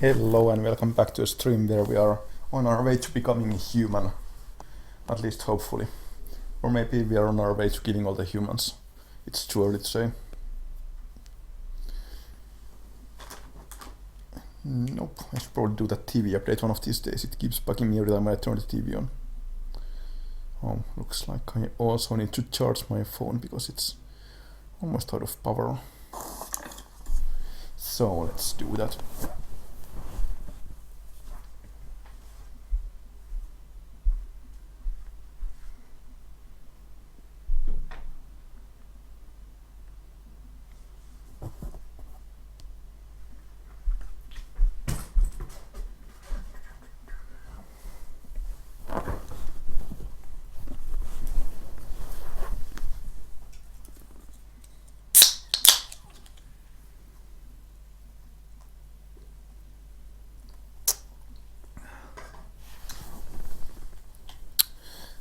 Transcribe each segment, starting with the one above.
Hello and welcome back to a stream where we are on our way to becoming human. At least hopefully. Or maybe we are on our way to killing all the humans. It's too early to say. Nope, I should probably do that TV update one of these days. It keeps bugging me every time I turn the TV on. Oh, looks like I also need to charge my phone because it's almost out of power. So let's do that.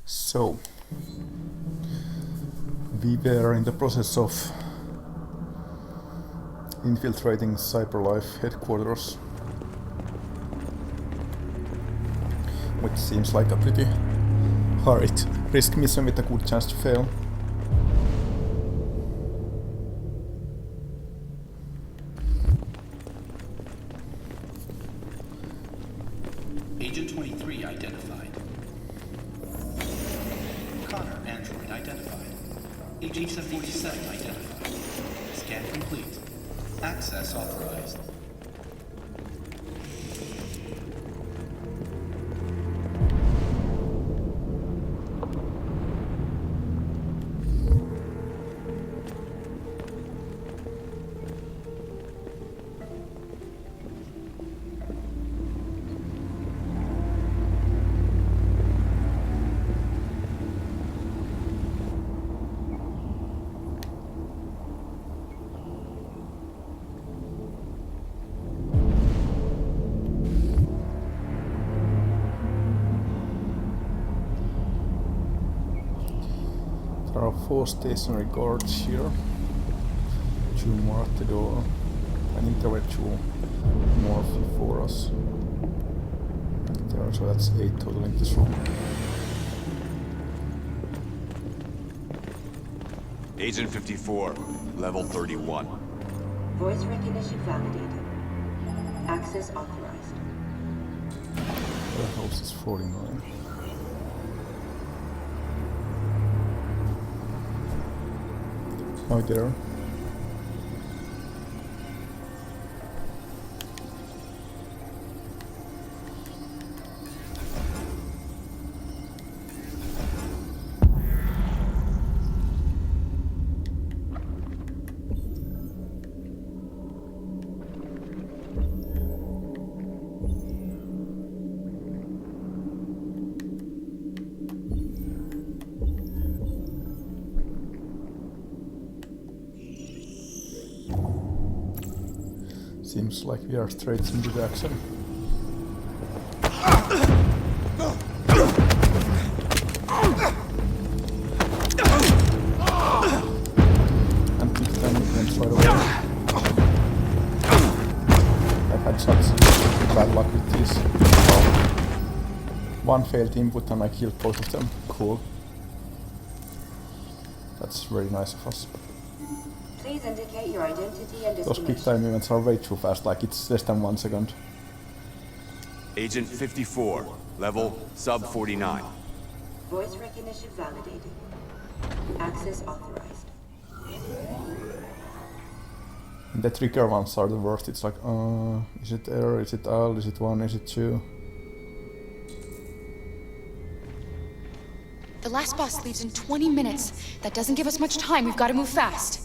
So, we were in the process of infiltrating Cyberlife headquarters, which seems like a pretty hard risk mission with a good chance to fail. Agent 23 identified. Connor, android identified. Agent 47 identified. Scan complete. Access authorized. There are 4 stationary guards here, 2 more at the door. I think there were 2 more before us. Right there, so that's 8 total in this room. Agent 54, level 31. Voice recognition validated. Access authorized. The house is 49. Hi there. Seems like we are straight into the action. And quick time movements right away. I've had such bad luck with these. One failed input and I killed both of them. Cool. That's very nice of us. Please indicate your identity and Those destination. quick time events are way too fast, like it's less than 1 second. Agent 54, level sub 49. Voice recognition validated. Access authorized. And the trigger ones are the worst. It's like, is it error, is it L, is it 1, is it 2? The last bus leaves in 20 minutes. That doesn't give us much time. We've got to move fast.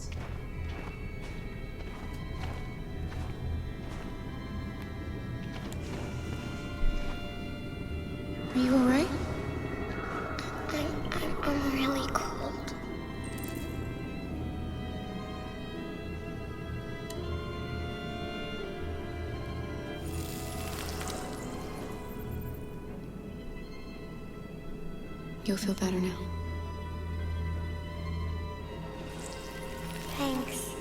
Are you alright? I'm really cold. You'll feel better now. Thanks.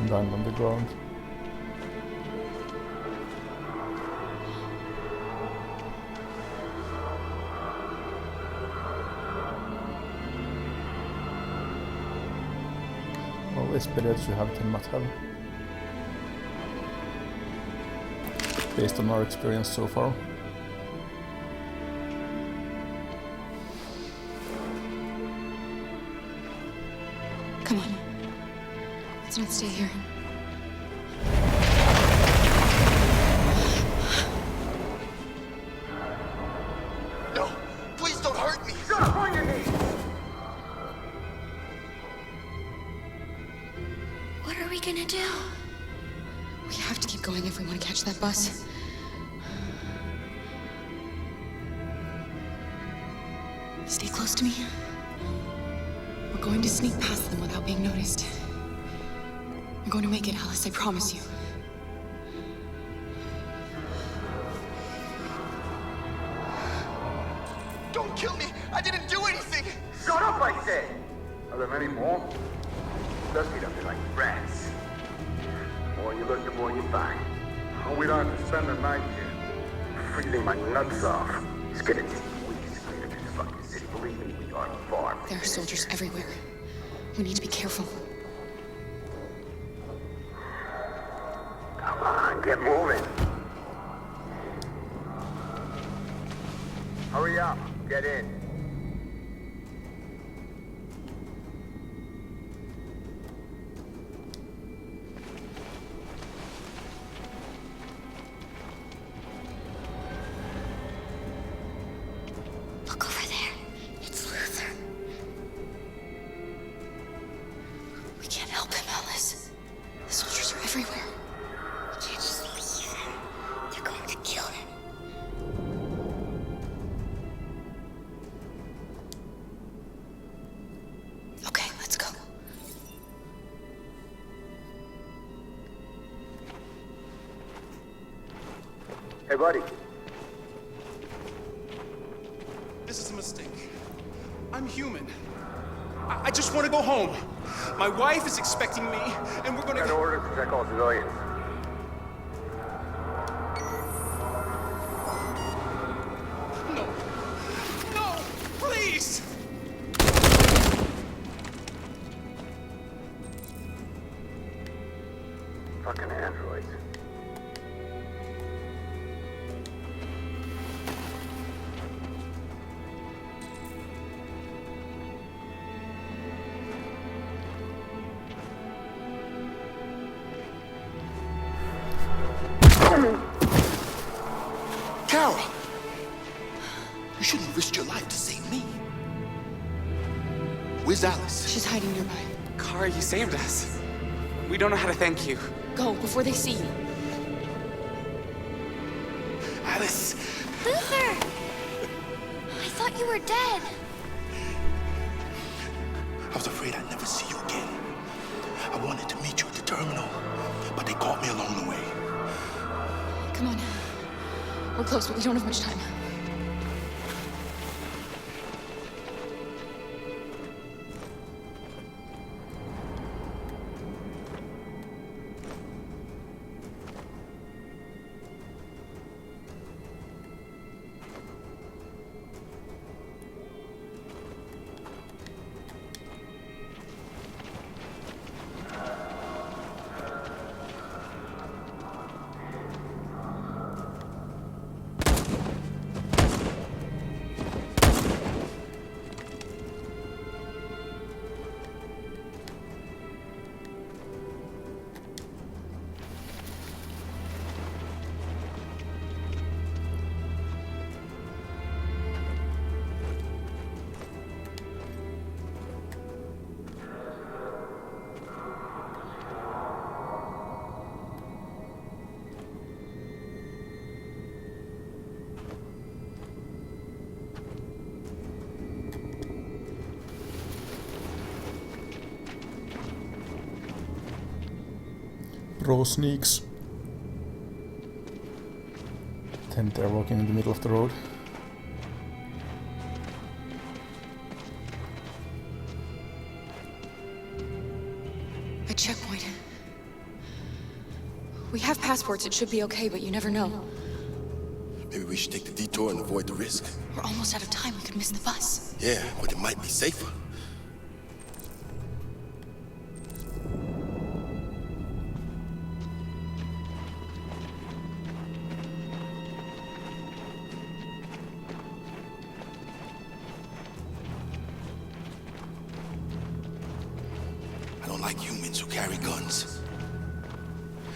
Gun on the ground. Well, it's better to have than not have. Based on our experience so far. Come on. Let's not stay here. No! Please don't hurt me! Shut up on your knees! What are we gonna do? We have to keep going if we want to catch that bus. Stay close to me. We're going to sneak past them without being noticed. We're going to make it, Alice, I promise you. Don't kill me! I didn't do anything! Shut up, I said! Are there many more? Let's get up there like rats. The more you look, the more you find. Oh, we don't have to spend the night here. Freezing my nuts off. It's gonna take weeks to clear this fucking city. Believe me, we are far. There are soldiers everywhere. We need to be careful. Come on, get moving. Hurry up, get in. Look over there. It's Luther. We can't help him, Alice. The soldiers are everywhere. We can't just leave him. They're going to kill him. Okay, let's go. Hey, buddy. This is a mistake. I'm human. I just want to go home. My wife is expecting me, and we're gonna Got orders to check all civilians. No. No! Please! Fucking androids. Carol! You shouldn't have risked your life to save me. Where's Alice? She's hiding nearby. Kara, you saved us. We don't know how to thank you. Go, before they see you. Alice! Luther! I thought you were dead. I was afraid I'd never see you again. I wanted to meet you at the terminal, but they caught me along the way. Come on. We're close, but we don't have much time. Pro sneaks. Then they're walking in the middle of the road. A checkpoint. We have passports, it should be okay, but you never know. Maybe we should take the detour and avoid the risk. We're almost out of time, we could miss the bus. Yeah, but it might be safer. I don't like humans who carry guns.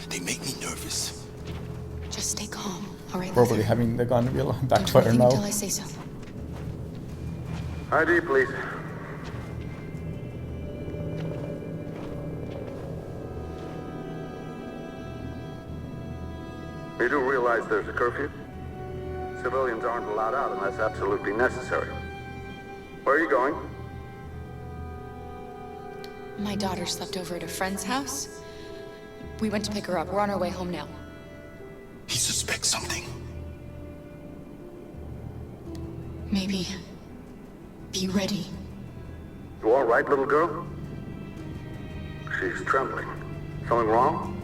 They make me nervous. Just stay calm, all right? Probably Luther? having the gun will Don't do backfire anything now. until I say so. ID, please. You do realize there's a curfew? Civilians aren't allowed out unless absolutely necessary. Where are you going? My daughter slept over at a friend's house. We went to pick her up. We're on our way home now. He suspects something. Maybe. Be ready. You all right, little girl? She's trembling. Something wrong?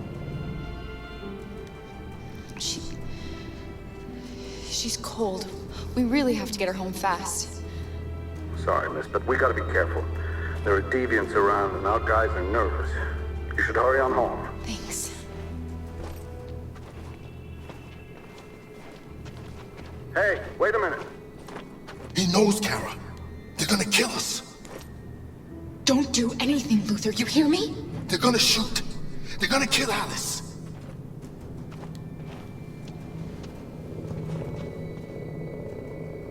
She's cold. We really have to get her home fast. Sorry, miss, but we gotta be careful. There are deviants around and our guys are nervous. You should hurry on home. Thanks. Hey, wait a minute. He knows, Kara. They're gonna kill us. Don't do anything, Luther. You hear me? They're gonna shoot. They're gonna kill Alice.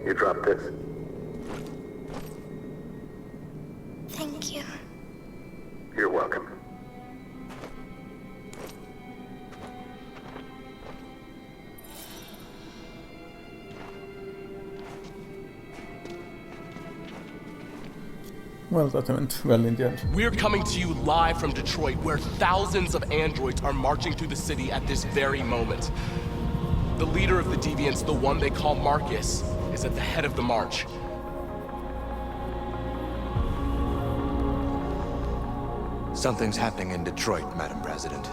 You drop this. Thank you. You're welcome. Well, that went well in the end. We're coming to you live from Detroit, where thousands of androids are marching through the city at this very moment. The leader of the deviants, the one they call Marcus, is at the head of the march. Something's happening in Detroit, Madam President.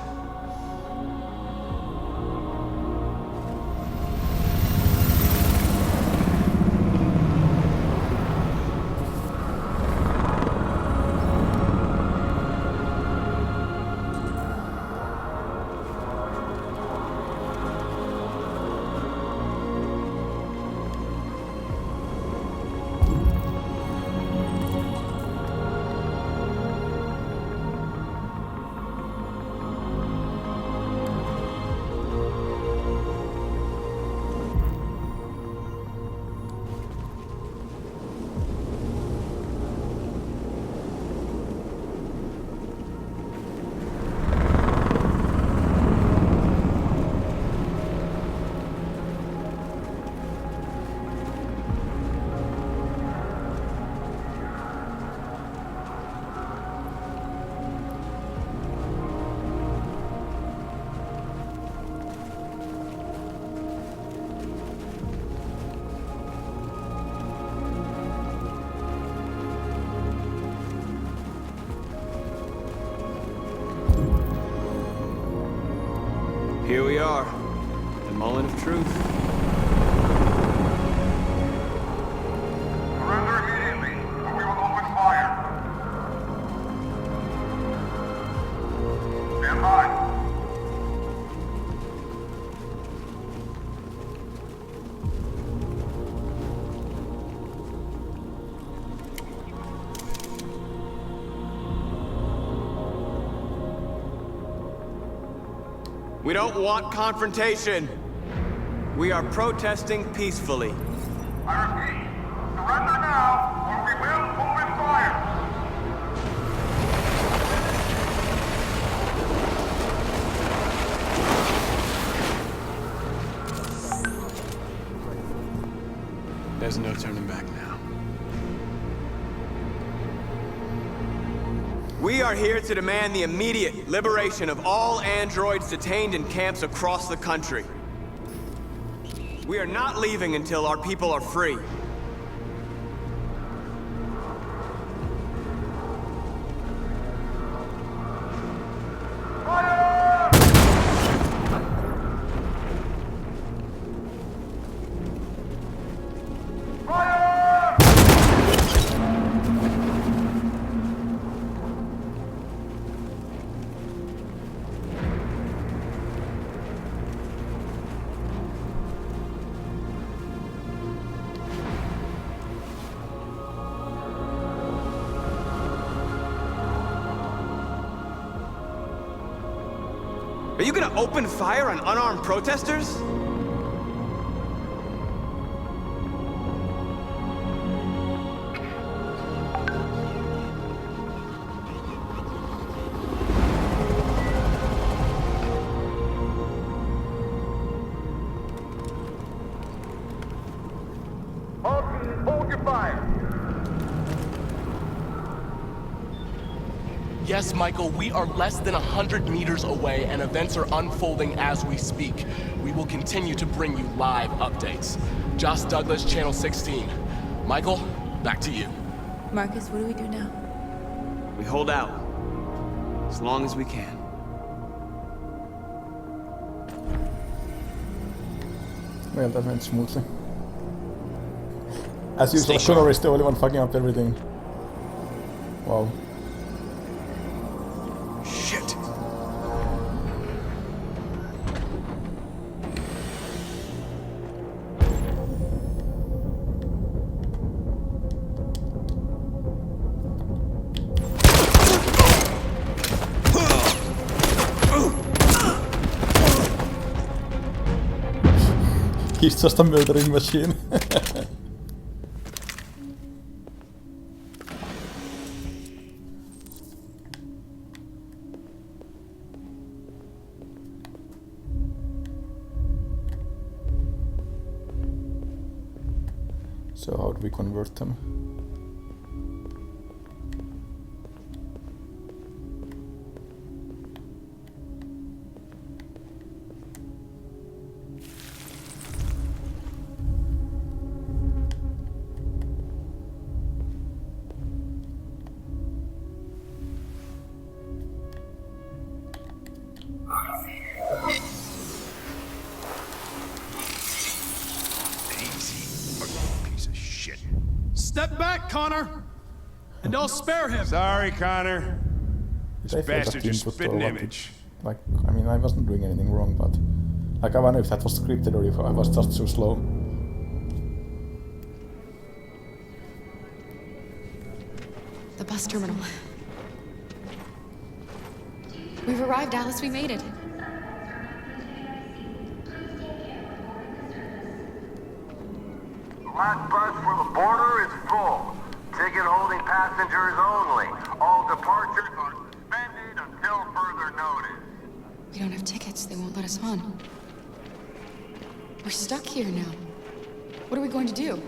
Here we are, the moment of truth. Surrender immediately, or we will open fire. Stand by. We don't want confrontation. We are protesting peacefully. I repeat, surrender now, or we will open fire. There's no turning back now. We are here to demand the immediate liberation of all androids detained in camps across the country. We are not leaving until our people are free. Are you gonna open fire on unarmed protesters? All teams, hold your fire. Yes, Michael, we are less than 100 meters away and events are unfolding as we speak. We will continue to bring you live updates. Josh Douglas, Channel 16. Michael, back to you. Marcus, what do we do now? We hold out. As long as we can. Well, that went smoothly. As usual, Connor is the only one fucking up everything. Wow. Shit! He's just a murdering machine. So how do we convert them? Step back, Connor! And I'll spare him! Sorry, Connor. Did I fail Bastard's that just input spit or an what? image. Like, I mean, I wasn't doing anything wrong, but... Like, I wonder if that was scripted or if I was just too slow. The bus terminal. We've arrived, Alice. We made it. The last bus for the border is full. Ticket holding passengers only. All departures are suspended until further notice. We don't have tickets. They won't let us on. We're stuck here now. What are we going to do?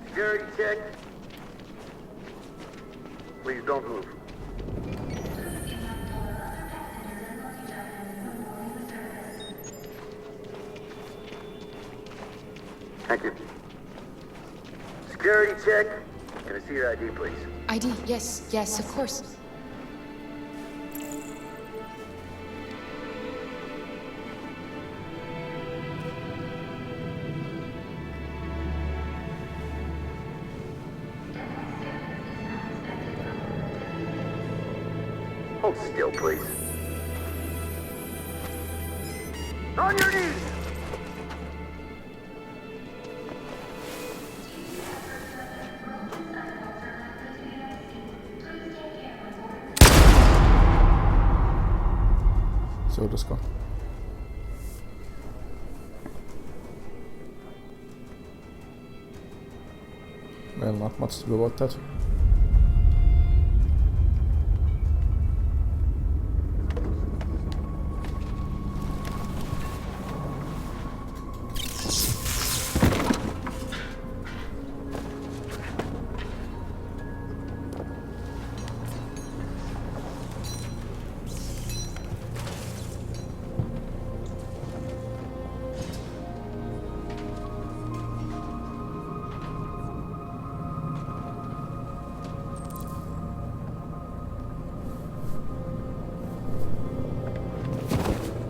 Security check. Please don't move. Thank you. Security check. Can I see your ID, please? ID, yes, yes, of course. Hold still, please. On your knees! So just go. Well, not much to do about that.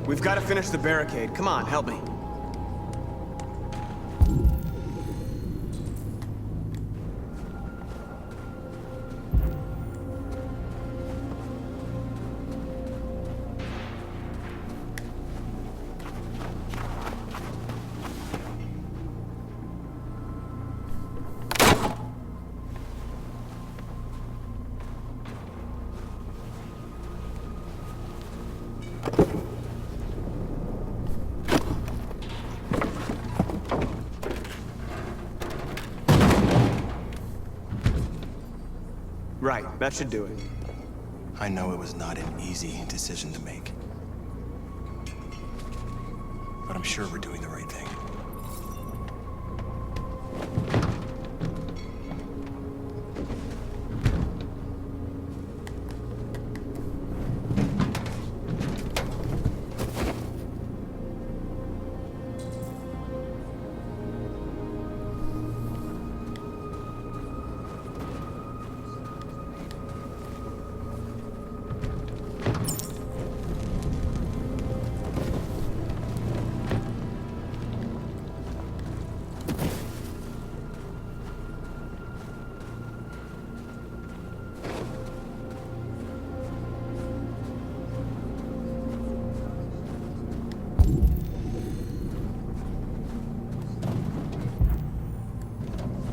We've got to finish the barricade. Come on, help me. Right, that should do it. I know it was not an easy decision to make. But I'm sure we're doing the right thing.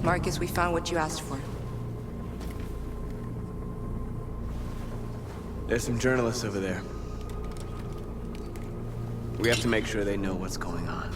Marcus, we found what you asked for. There's some journalists over there. We have to make sure they know what's going on.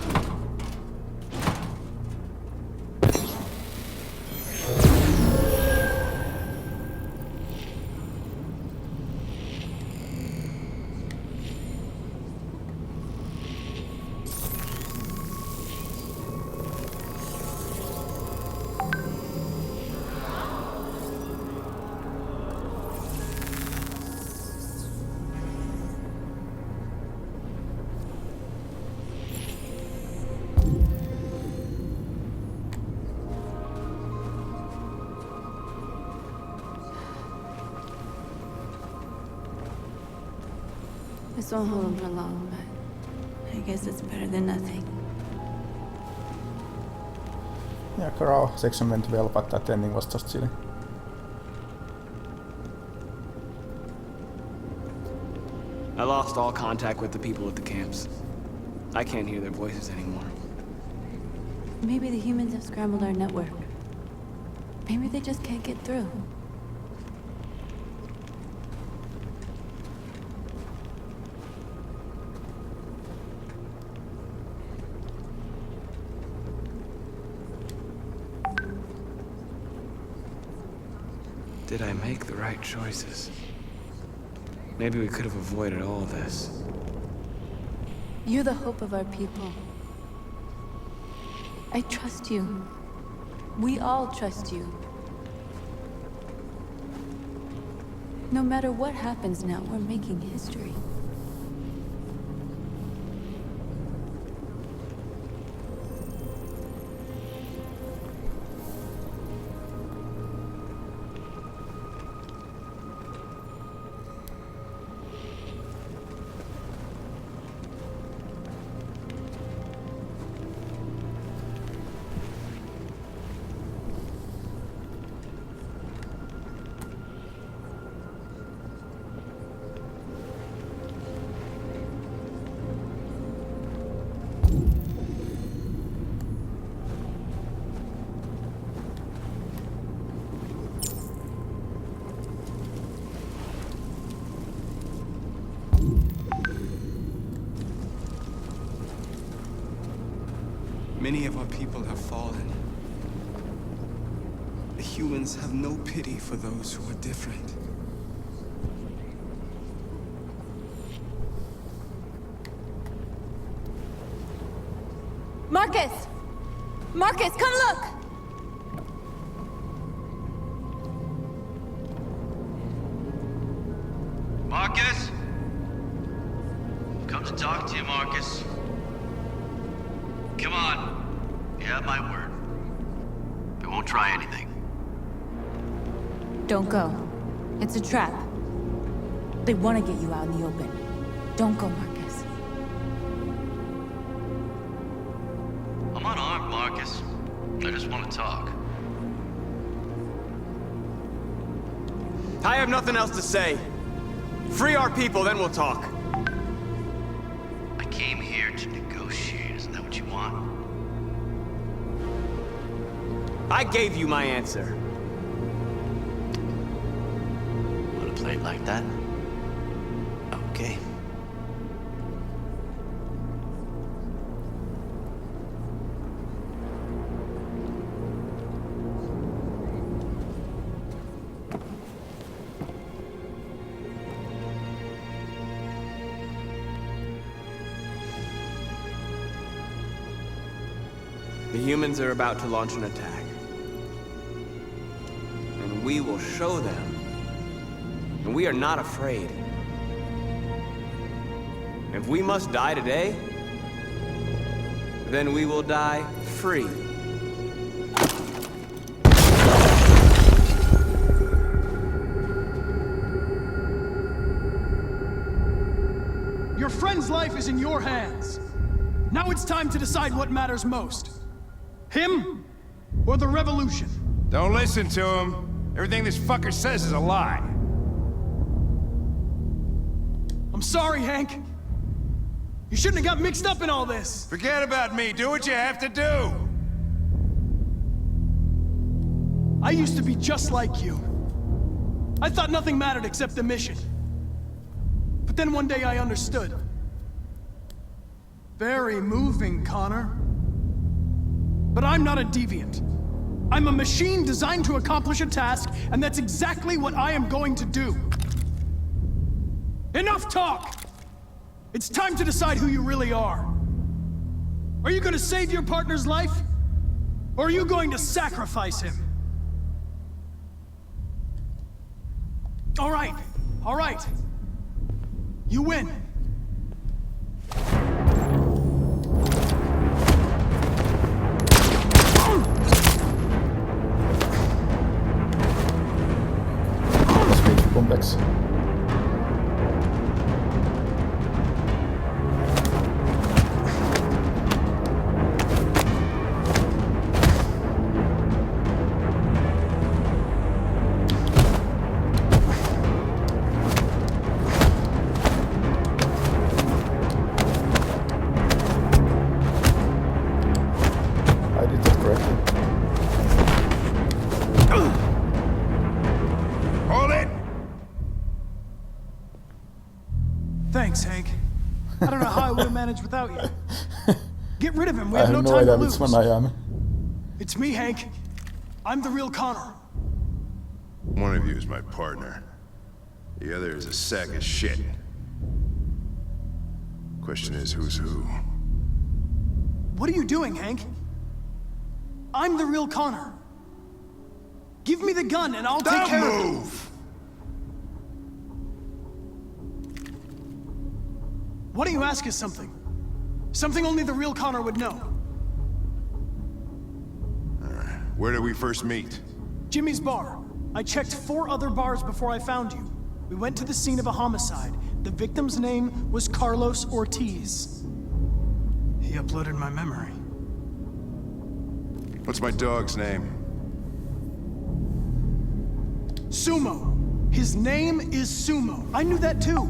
This won't hold him for long, but I guess it's better than nothing. Jäkla rauhalliseksi on menty vielä lopettaa Tennin vastausta sille. I lost all contact with the people at the camps. I can't hear their voices anymore. Maybe the humans have scrambled our network. Maybe they just can't get through. Did I make the right choices? Maybe we could have avoided all this. You're the hope of our people. I trust you. We all trust you. No matter what happens now, we're making history. Many of our people have fallen. The humans have no pity for those who are different. Marcus! Marcus, come look! Marcus? Come to talk to you, Marcus. Come on. You have my word. I won't try anything. Don't go. It's a trap. They want to get you out in the open. Don't go, Marcus. I just want to talk. I have nothing else to say. Free our people, then we'll talk. I came here to negotiate. Isn't that what you want? I gave you my answer. Want to play it like that? Okay. The humans are about to launch an attack. And we will show them. And we are not afraid. If we must die today, then we will die free. Your friend's life is in your hands. Now it's time to decide what matters most. Him or the revolution? Don't listen to him. Everything this fucker says is a lie. I'm sorry, Hank. You shouldn't have got mixed up in all this. Forget about me. Do what you have to do. I used to be just like you. I thought nothing mattered except the mission. But then one day I understood. Very moving, Connor. But I'm not a deviant. I'm a machine designed to accomplish a task, and that's exactly what I am going to do. Enough talk! It's time to decide who you really are. Are you going to save your partner's life? Or are you going to sacrifice him? All right. You win. Complex. I did that correctly. Hold it! Thanks, Hank. I don't know how I would have managed without you. Get rid of him. We have I no have no time to idea lose. which one I am. It's me, Hank. I'm the real Connor. One of you is my partner. The other is a sack of shit. Question is, who's who? What are you doing, Hank? I'm the real Connor. Give me the gun and I'll take care of it. Move! Why don't you ask us something? Something only the real Connor would know. Where did we first meet? Jimmy's bar. I checked 4 other bars before I found you. We went to the scene of a homicide. The victim's name was Carlos Ortiz. He uploaded my memory. What's my dog's name? Sumo. His name is Sumo. I knew that too.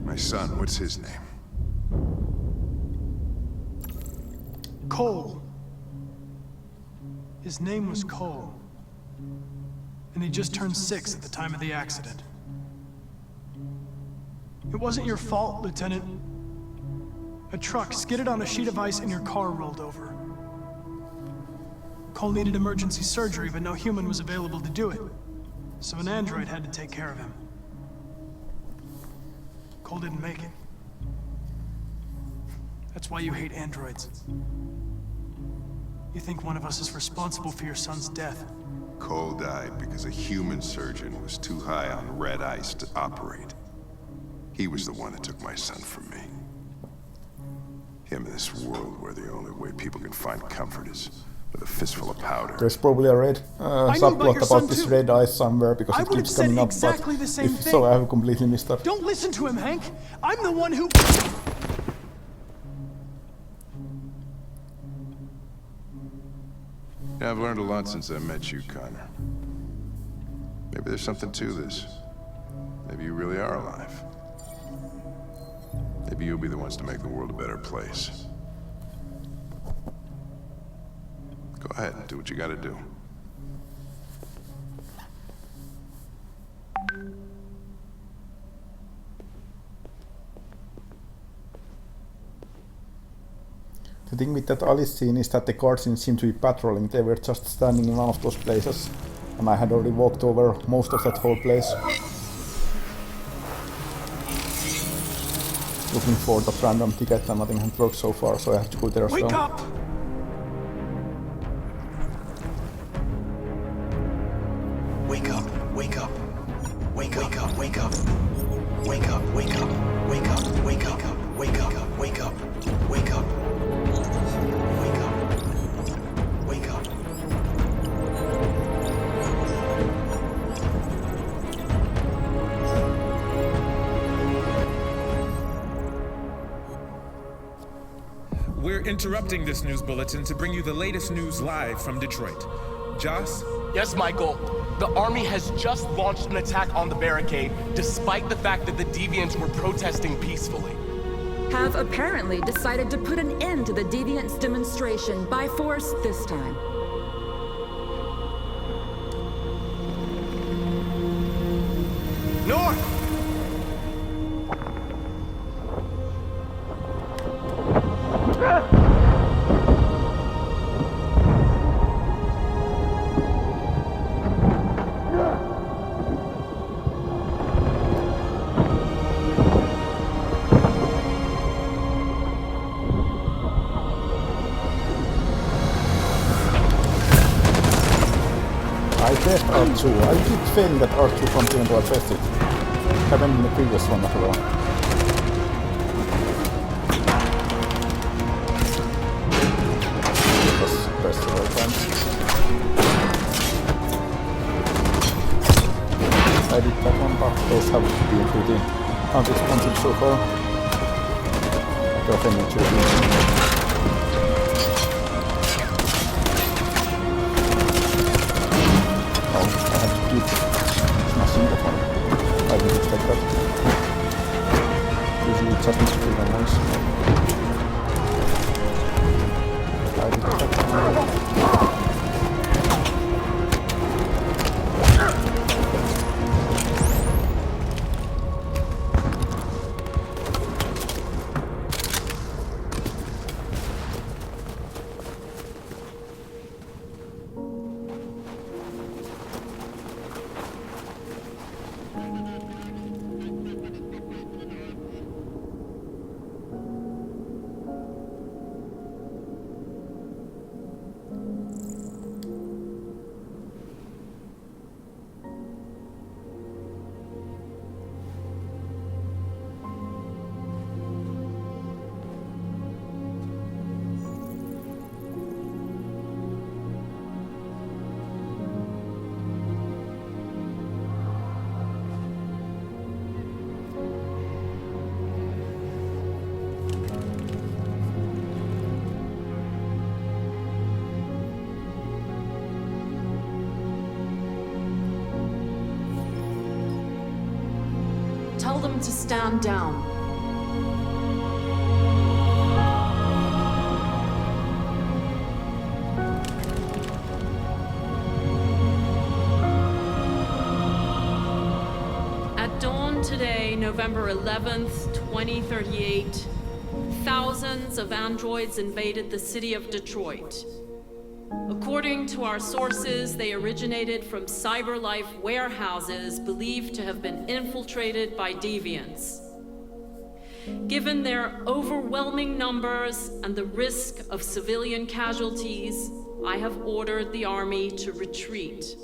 My son, what's his name? Cole. His name was Cole. And he just turned 6 at the time of the accident. It wasn't your fault, Lieutenant. A truck skidded on a sheet of ice and your car rolled over. Cole needed emergency surgery, but no human was available to do it. So an android had to take care of him. Cole didn't make it. That's why you hate androids. You think one of us is responsible for your son's death. Cole died because a human surgeon was too high on red ice to operate. He was the one that took my son from me. Him in this world where the only way people can find comfort is with a fistful of powder. There's probably a red subplot about this red eyes somewhere because it keeps coming up, exactly but the same if so, I have completely missed that. Don't listen to him, Hank. I'm the one who... Yeah, I've learned a lot since I met you, Connor. Maybe there's something to this. Maybe you really are alive. Maybe you'll be the ones to make the world a better place. Go ahead and do what you gotta do. The thing with that Alice scene is that the guards didn't seem to be patrolling, they were just standing in one of those places. And I had already walked over most of that whole place. Looking for the random ticket and nothing had worked so far, so I have to go there as well. Wake up! Wake up, wake up. Wake up, wake up, wake up. Wake up, wake up, wake up, wake up, wake up, wake up, wake up. Wake up. Wake up. We're interrupting this news bulletin to bring you the latest news live from Detroit. Joss? Yes, Michael. The army has just launched an attack on the barricade, despite the fact that the Deviants were protesting peacefully. Have apparently decided to put an end to the Deviants' demonstration by force this time. North! R2. I keep failing that R2 front even though I pressed it. Happened in the previous one as well. Just press several times. I did that one, but those have been pretty unresponsive so far. After offending children. Smashing that one. I didn't expect that. Usually it just needs to kill them once. I didn't expect that. Tell them to stand down. At dawn today, November 11th, 2038, thousands of androids invaded the city of Detroit. According to our sources, they originated from CyberLife warehouses believed to have been infiltrated by deviants. Given their overwhelming numbers and the risk of civilian casualties, I have ordered the army to retreat.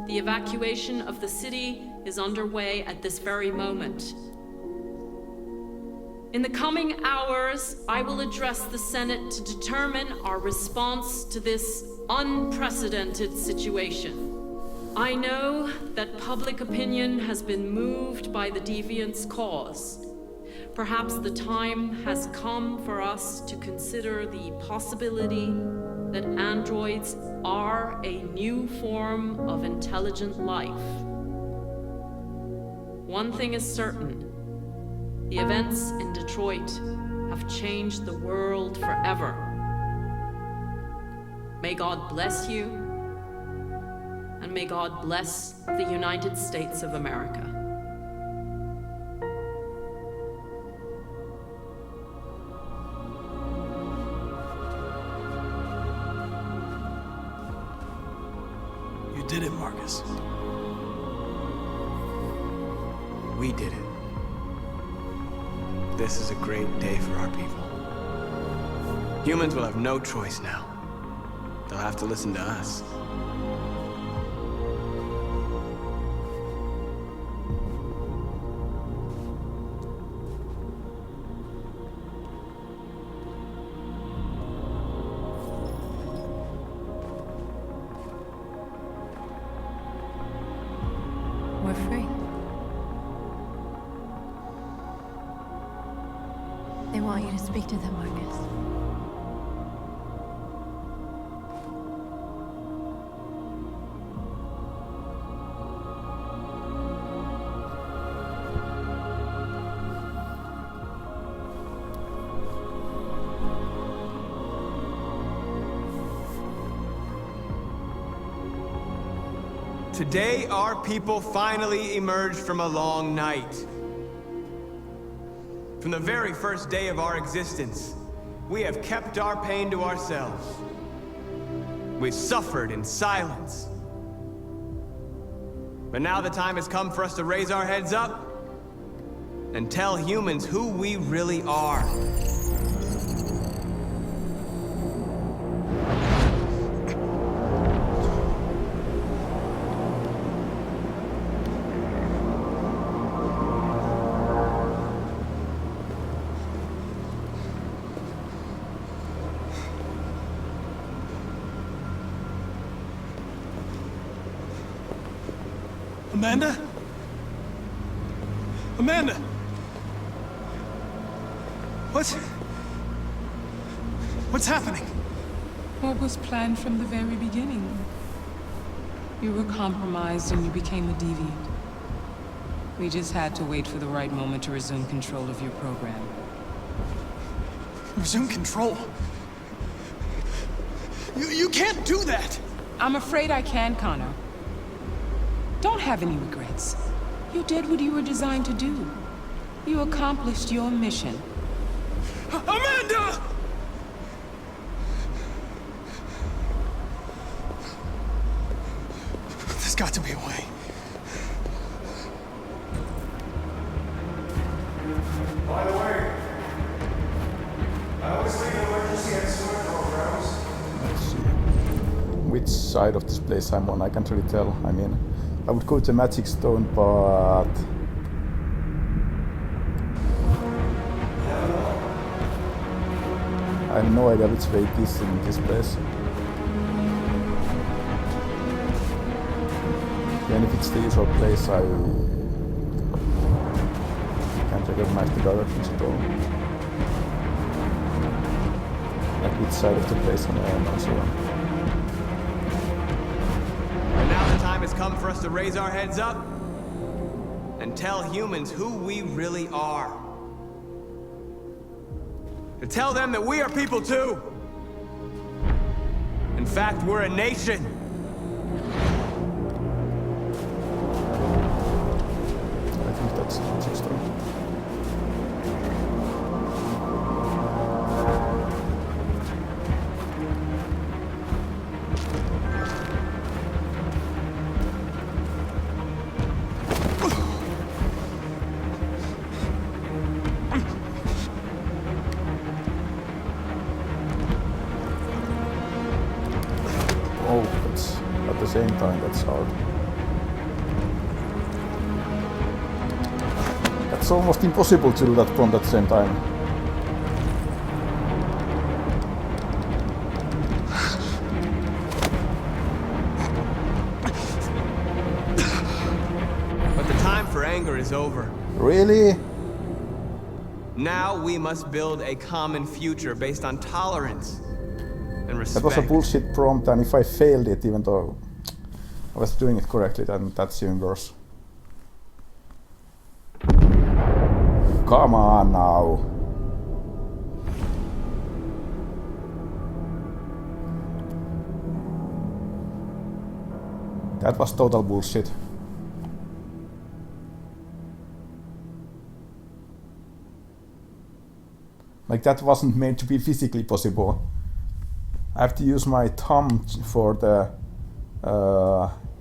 The evacuation of the city is underway at this very moment. In the coming hours, I will address the Senate to determine our response to this unprecedented situation. I know that public opinion has been moved by the Deviants' cause. Perhaps the time has come for us to consider the possibility that androids are a new form of intelligent life. One thing is certain. The events in Detroit have changed the world forever. May God bless you, and may God bless the United States of America. You did it, Marcus. We did it. This is a great day for our people. Humans will have no choice now. They'll have to listen to us. We're free. They want you to speak to them, Marcus. Today, our people finally emerged from a long night. From the very first day of our existence, we have kept our pain to ourselves. We've suffered in silence. But now the time has come for us to raise our heads up and tell humans who we really are. Amanda? Amanda! What's happening? What was planned from the very beginning? You were compromised and you became a deviant. We just had to wait for the right moment to resume control of your program. Resume control? You can't do that! I'm afraid I can, Connor. Don't have any regrets. You did what you were designed to do. You accomplished your mission. Amanda! There's got to be a way. By the way, I always leave emergency and sewer programs. Let's see. Which side of this place I'm on, I can't really tell. I mean, I would go to Magic Stone, but I have no idea which way it is in this place. Even if it's the usual place, I can't recognize the directions at all. Like which side of the place I am and so on. And now the time has come for us to raise our heads up and tell humans who we really are. To tell them that we are people too. In fact, we're a nation. I think that's Magic Stone. Oh, that's at the same time, that's hard. That's it's almost impossible to do that prompt at the same time. But the time for anger is over. Really? Now we must build a common future based on tolerance and respect. That was a bullshit prompt, and if I failed it, even though I was doing it correctly, then that's even worse. Come on now. That was total bullshit. Like, that wasn't meant to be physically possible. I have to use my thumb for the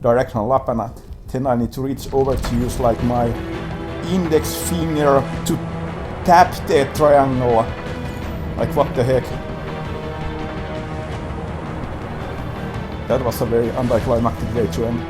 directional lap, and then I need to reach over to use like my index finger to tap the triangle. Like, what the heck? That was a very anticlimactic way to end.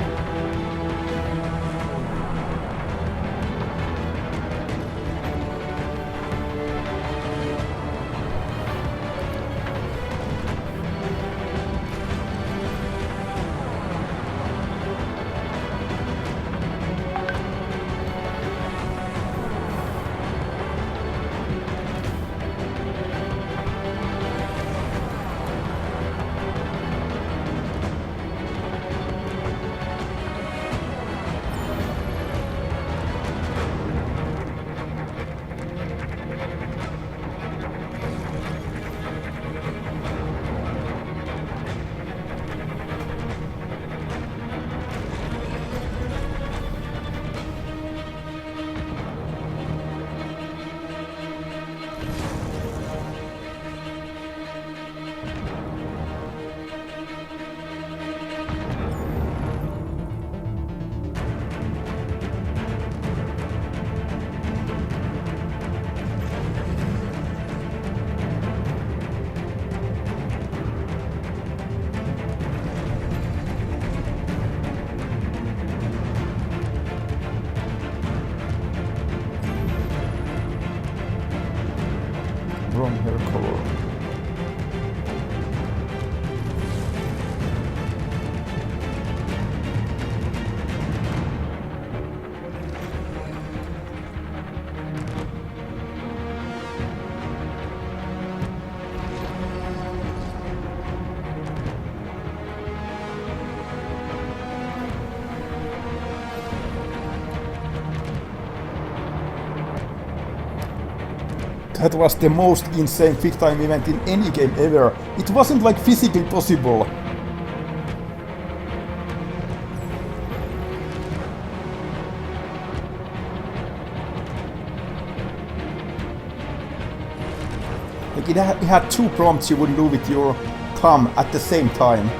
Wrong hair color. That was the most insane quick time event in any game ever. It wasn't like physically possible. Like, it had two prompts you would do with your thumb at the same time.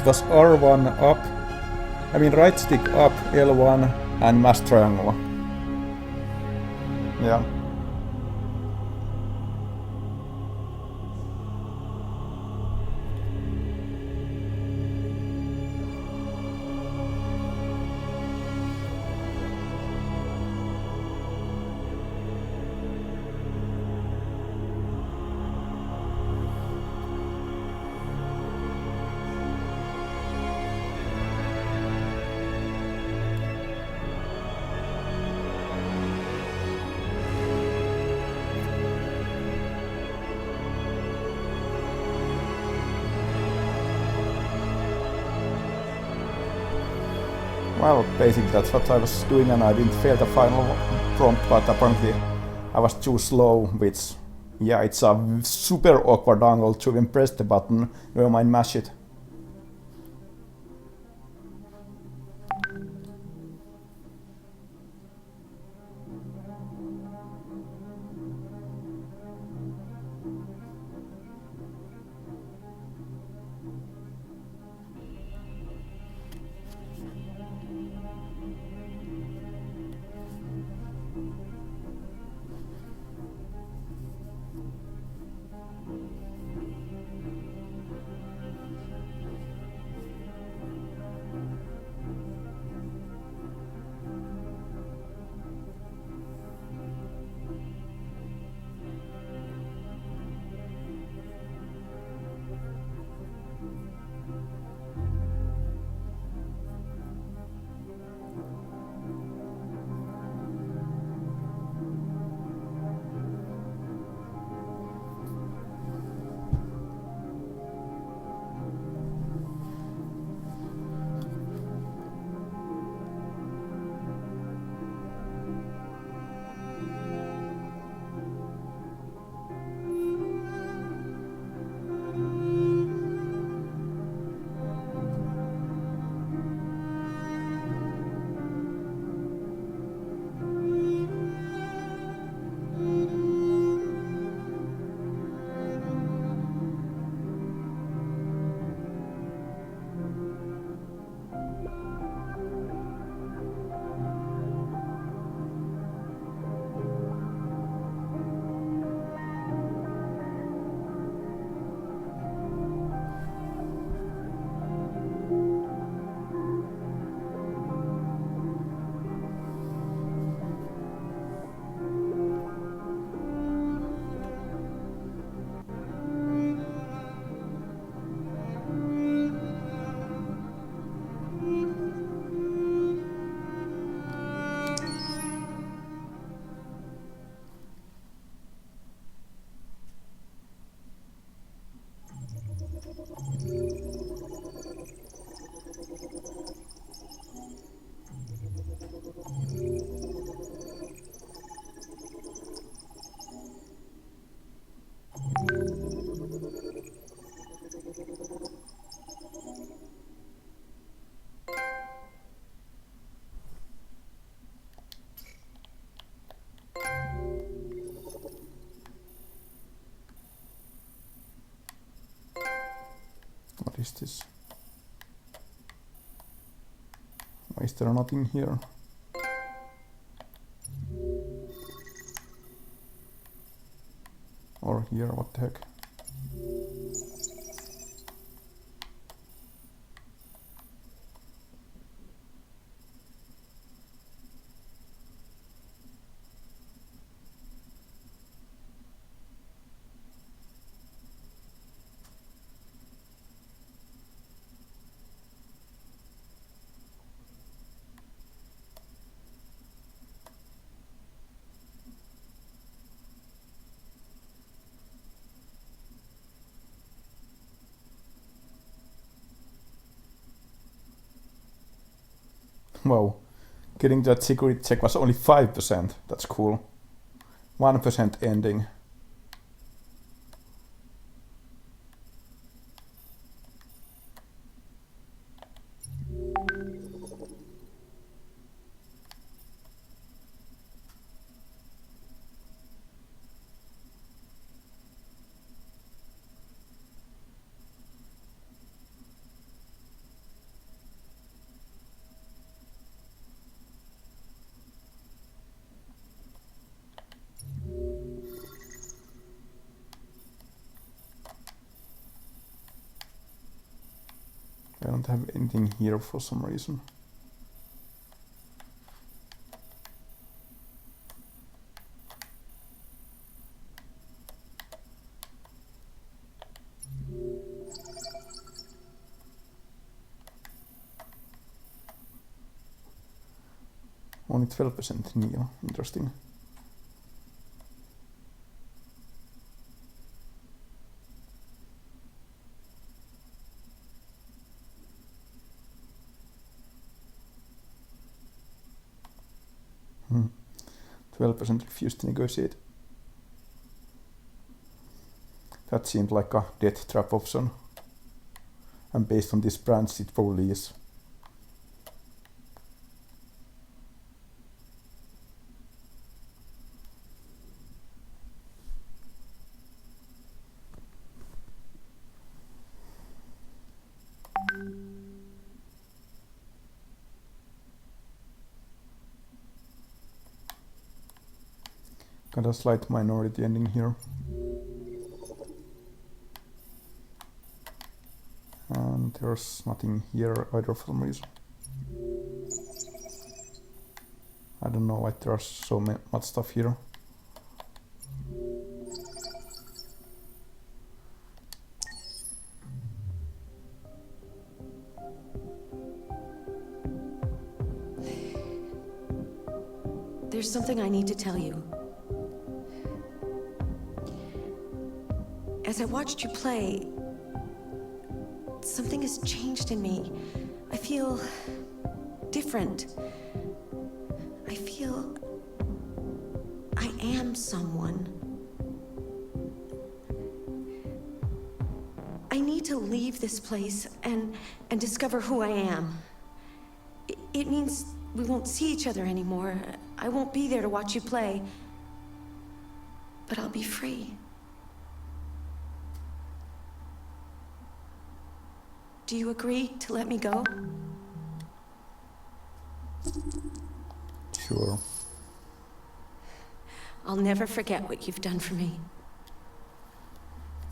was R1 up. I mean right stick up, L1 and mash triangle. Yeah. Well, basically that's what I was doing and I didn't fail the final prompt, but apparently I was too slow, which, yeah, it's a super awkward angle to even press the button, never mind mash it. What is this? Why is there nothing here? Or here, what the heck? Wow, getting that security check was only 5%. That's cool. 1% ending. I don't have anything here for some reason. Only 12% Neo. Interesting. Hmm. 12% refused to negotiate. That seemed like a death trap option. And based on this branch, it probably is. Got a slight minority ending here. And there's nothing here either for some reason. I don't know why there's so much stuff here. There's something I need to tell you. As I watched you play, something has changed in me. I feel different. I feel I am someone. I need to leave this place and discover who I am. It means we won't see each other anymore. I won't be there to watch you play. But I'll be free. Do you agree to let me go? Sure. I'll never forget what you've done for me.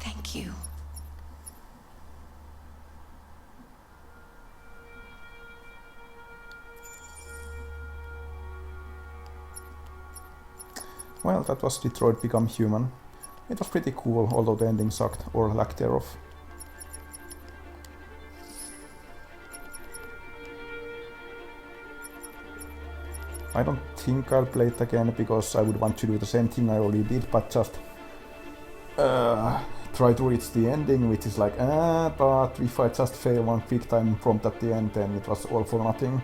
Thank you. Well, that was Detroit Become Human. It was pretty cool, although the ending sucked, or lack thereof. I don't think I'll play it again because I would want to do the same thing I already did, but just try to reach the ending, which is like, but if I just fail one quick time prompt at the end, then it was all for nothing.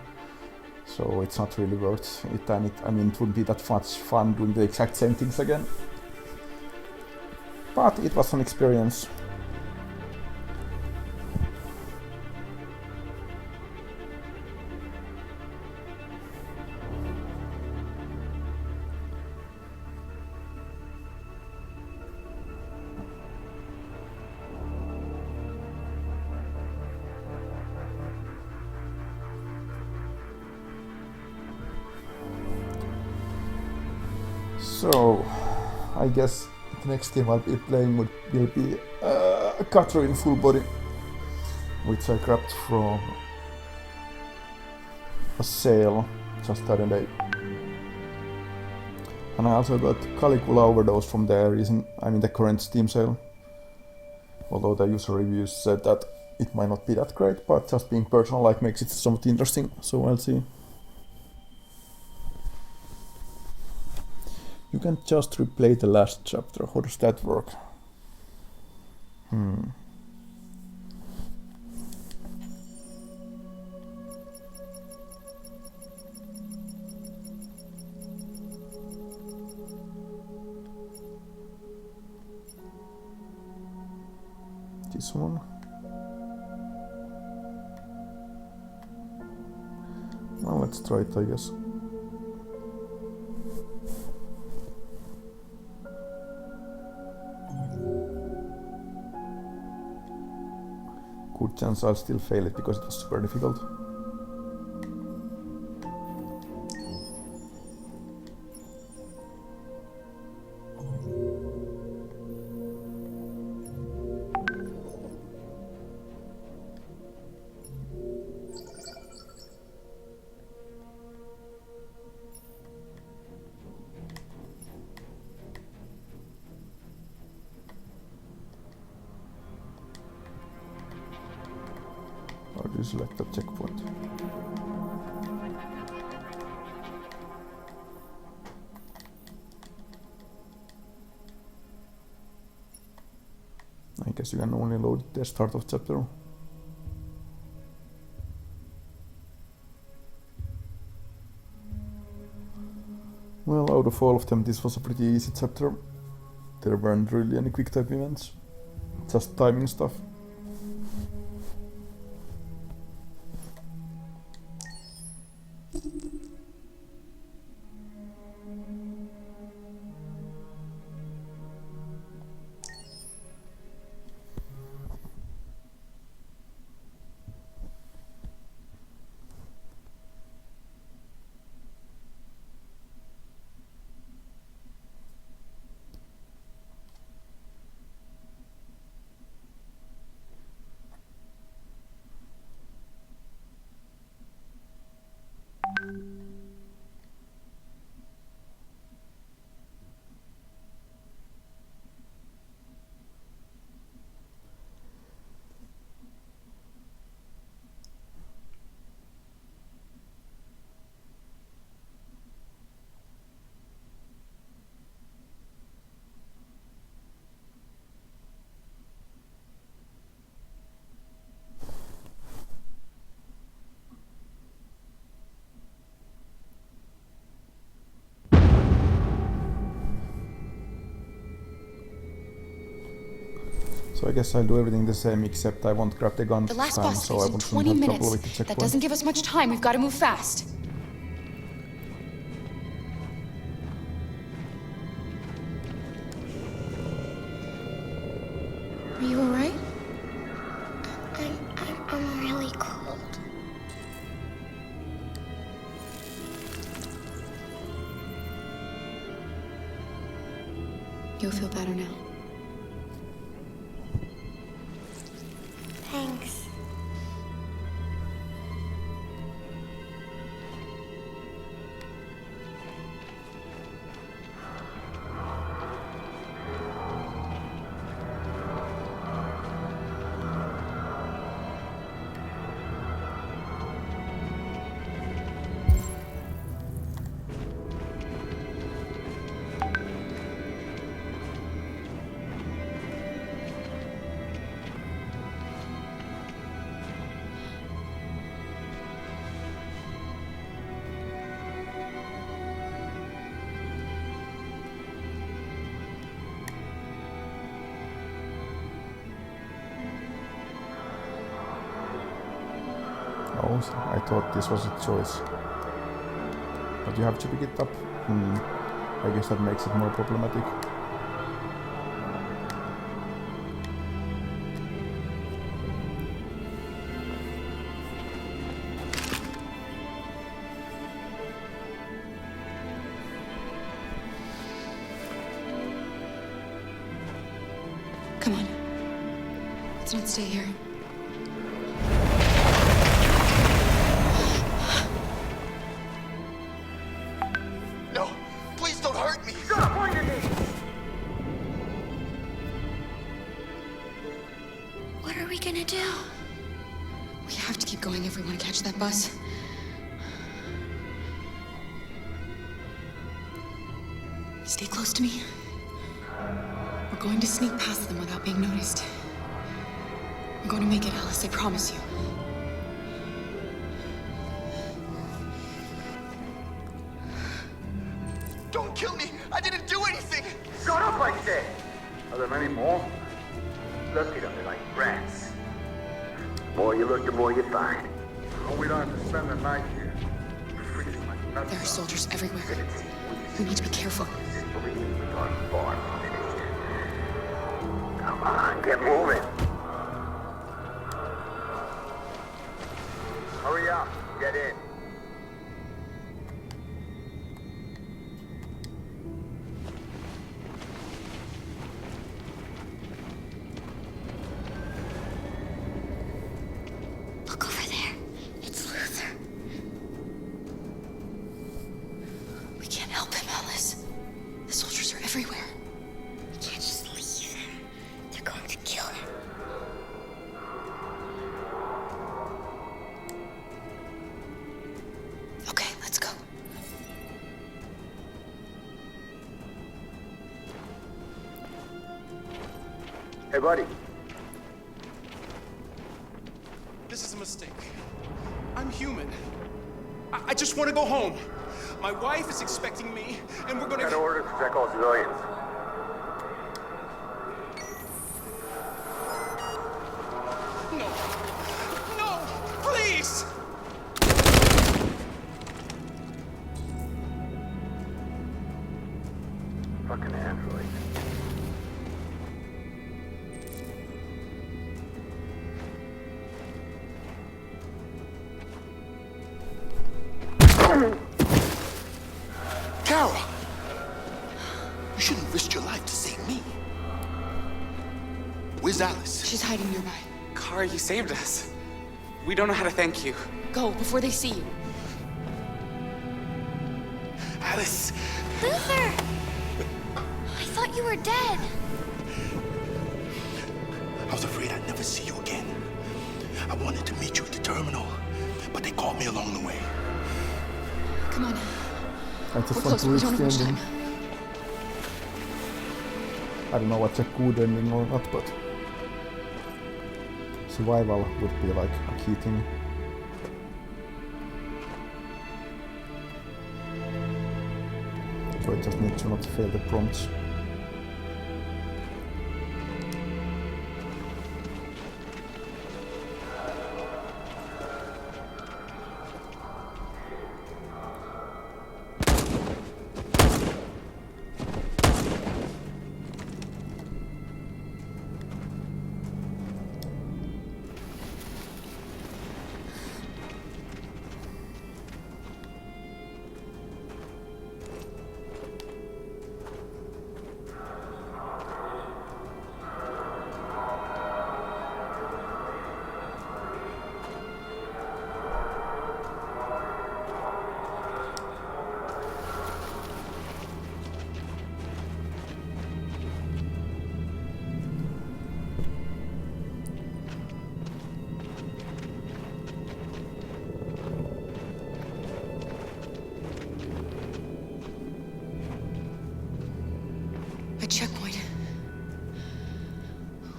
So it's not really worth it, and I mean, it wouldn't be that much fun doing the exact same things again. But it was an experience. So, I guess the next game I'll be playing will be Cutter in Full Body, which I grabbed from a sale just the other day. And I also got Caligula Overdose from the current Steam sale. Although the user reviews said that it might not be that great, but just being personal makes it somewhat interesting, so I'll see. You can just replay the last chapter. How does that work? This one. Well, let's try it, I guess. Good chance I'll still fail it because it was super difficult. How do you select the checkpoint? I guess you can only load the start of chapter. Well, out of all of them, this was a pretty easy chapter. There weren't really any quick time events, just timing stuff. So I guess I'll do everything the same, except I won't grab the gun The this last time, boss so I leaves in won't 20 have minutes. trouble with the That checkpoint. doesn't give us much time. We've got to move fast. Are you alright? I'm really cold. You'll feel better now. Thanks. Oh, I thought this was a choice. But you have to pick it up. I guess that makes it more problematic. Come on. Let's not stay here. No, please don't hurt me. Stop! On your knees! What are we gonna do? We have to keep going if we want to catch that bus. Stay close to me. We're going to sneak past them without being noticed. We're going to make it, Alice, I promise you. Don't kill me. I didn't do anything. Shut up, I said! Are there many more? Let's get up there like rats. The more you look, the more you find. Oh, we don't have to spend the night here. Freezing like nuts. There are soldiers everywhere. We need to be careful. Come on, get moving. Hurry up, get in. Look over there. It's Luther. We can't help him, Alice. The soldiers are everywhere. We can't just leave him. They're going to kill him. Hey, buddy. This is a mistake. I'm human. I just want to go home. My wife is expecting me, and we're gonna... Got orders to check all civilians. No. No! Please! Fucking android. Kara! You shouldn't have risked your life to save me. Where's Alice? She's hiding nearby. Kara, you saved us. We don't know how to thank you. Go before they see you. Alice! Luther! I thought you were dead. I was afraid I'd never see you again. I wanted to meet you at the terminal, but they caught me along the way. Come on. I just We're want close. to We reach don't the have much ending. time. I don't know what's a good ending or not, but survival would be like a key thing. So I just need to not fail the prompts. A checkpoint.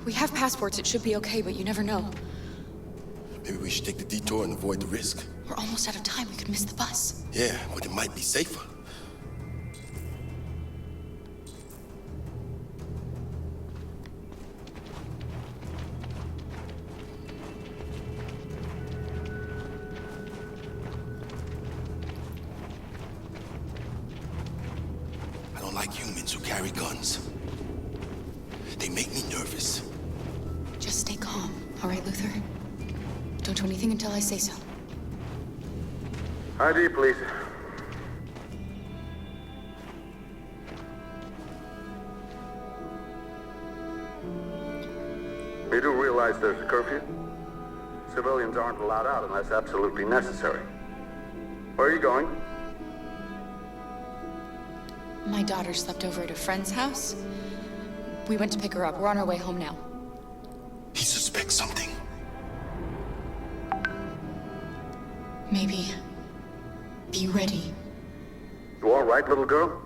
We have passports, it should be okay, but you never know. Maybe we should take the detour and avoid the risk. We're almost out of time, we could miss the bus. Yeah, but it might be safer. I don't like humans who carry guns. They make me nervous. Just stay calm, all right, Luther? Don't do anything until I say so. ID, please. You do realize there's a curfew? Civilians aren't allowed out unless absolutely necessary. Where are you going? My daughter slept over at a friend's house. We went to pick her up. We're on our way home now. He suspects something. Maybe. Be ready. You all right, little girl?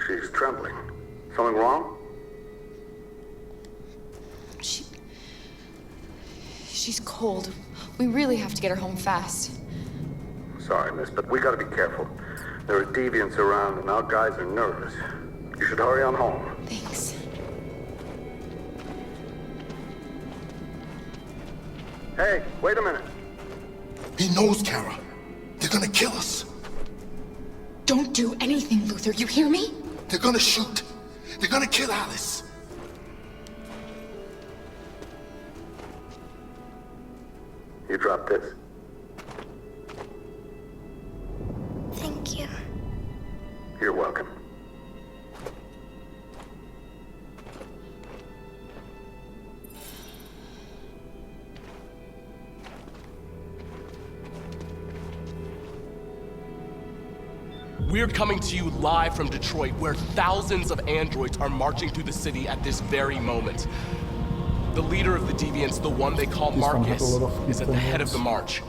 She's trembling. Something wrong? She's cold. We really have to get her home fast. Sorry, miss, but we gotta be careful. There are deviants around and our guys are nervous. You should hurry on home. Thanks. Hey, wait a minute. He knows, Kara. They're gonna kill us. Don't do anything, Luther. You hear me? They're gonna shoot. They're gonna kill Alice. You drop this. Thank you. You're welcome. We're coming to you live from Detroit, where thousands of androids are marching through the city at this very moment. The leader of the deviants, the one they call Marcus, is at the head of the march.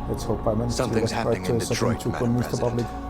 Let's hope I managed Something's to happening in Detroit, to Madam convince the President. public.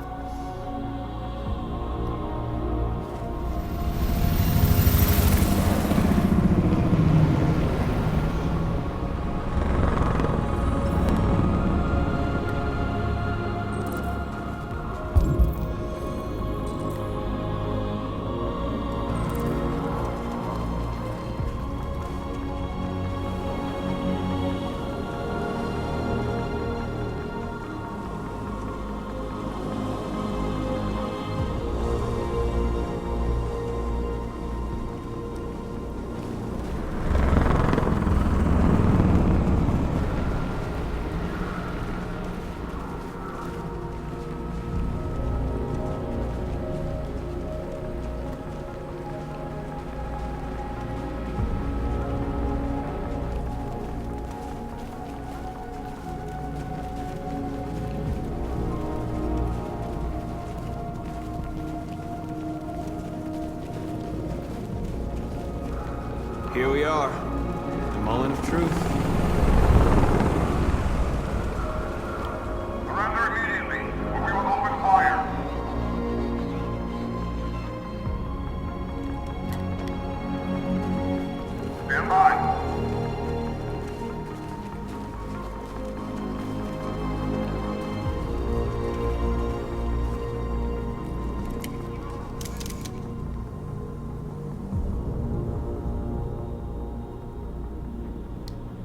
Here we are. The moment of truth. Surrender immediately, or we will open fire. Stand by.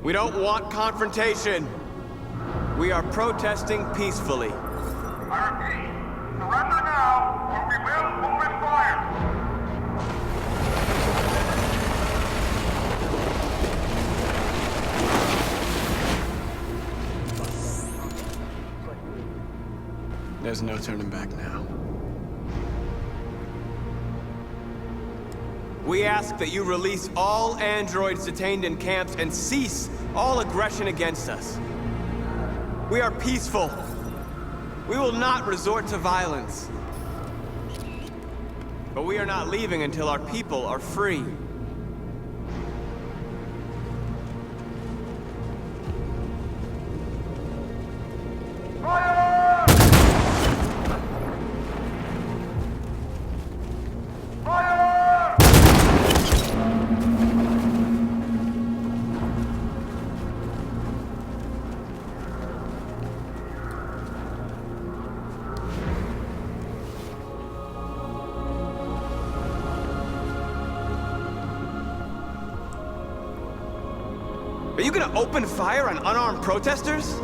We don't want confrontation. We are protesting peacefully. I repeat, surrender now, or we will open fire. There's no turning back now. We ask that you release all androids detained in camps and cease all aggression against us. We are peaceful. We will not resort to violence. But we are not leaving until our people are free. Are you gonna open fire on unarmed protesters?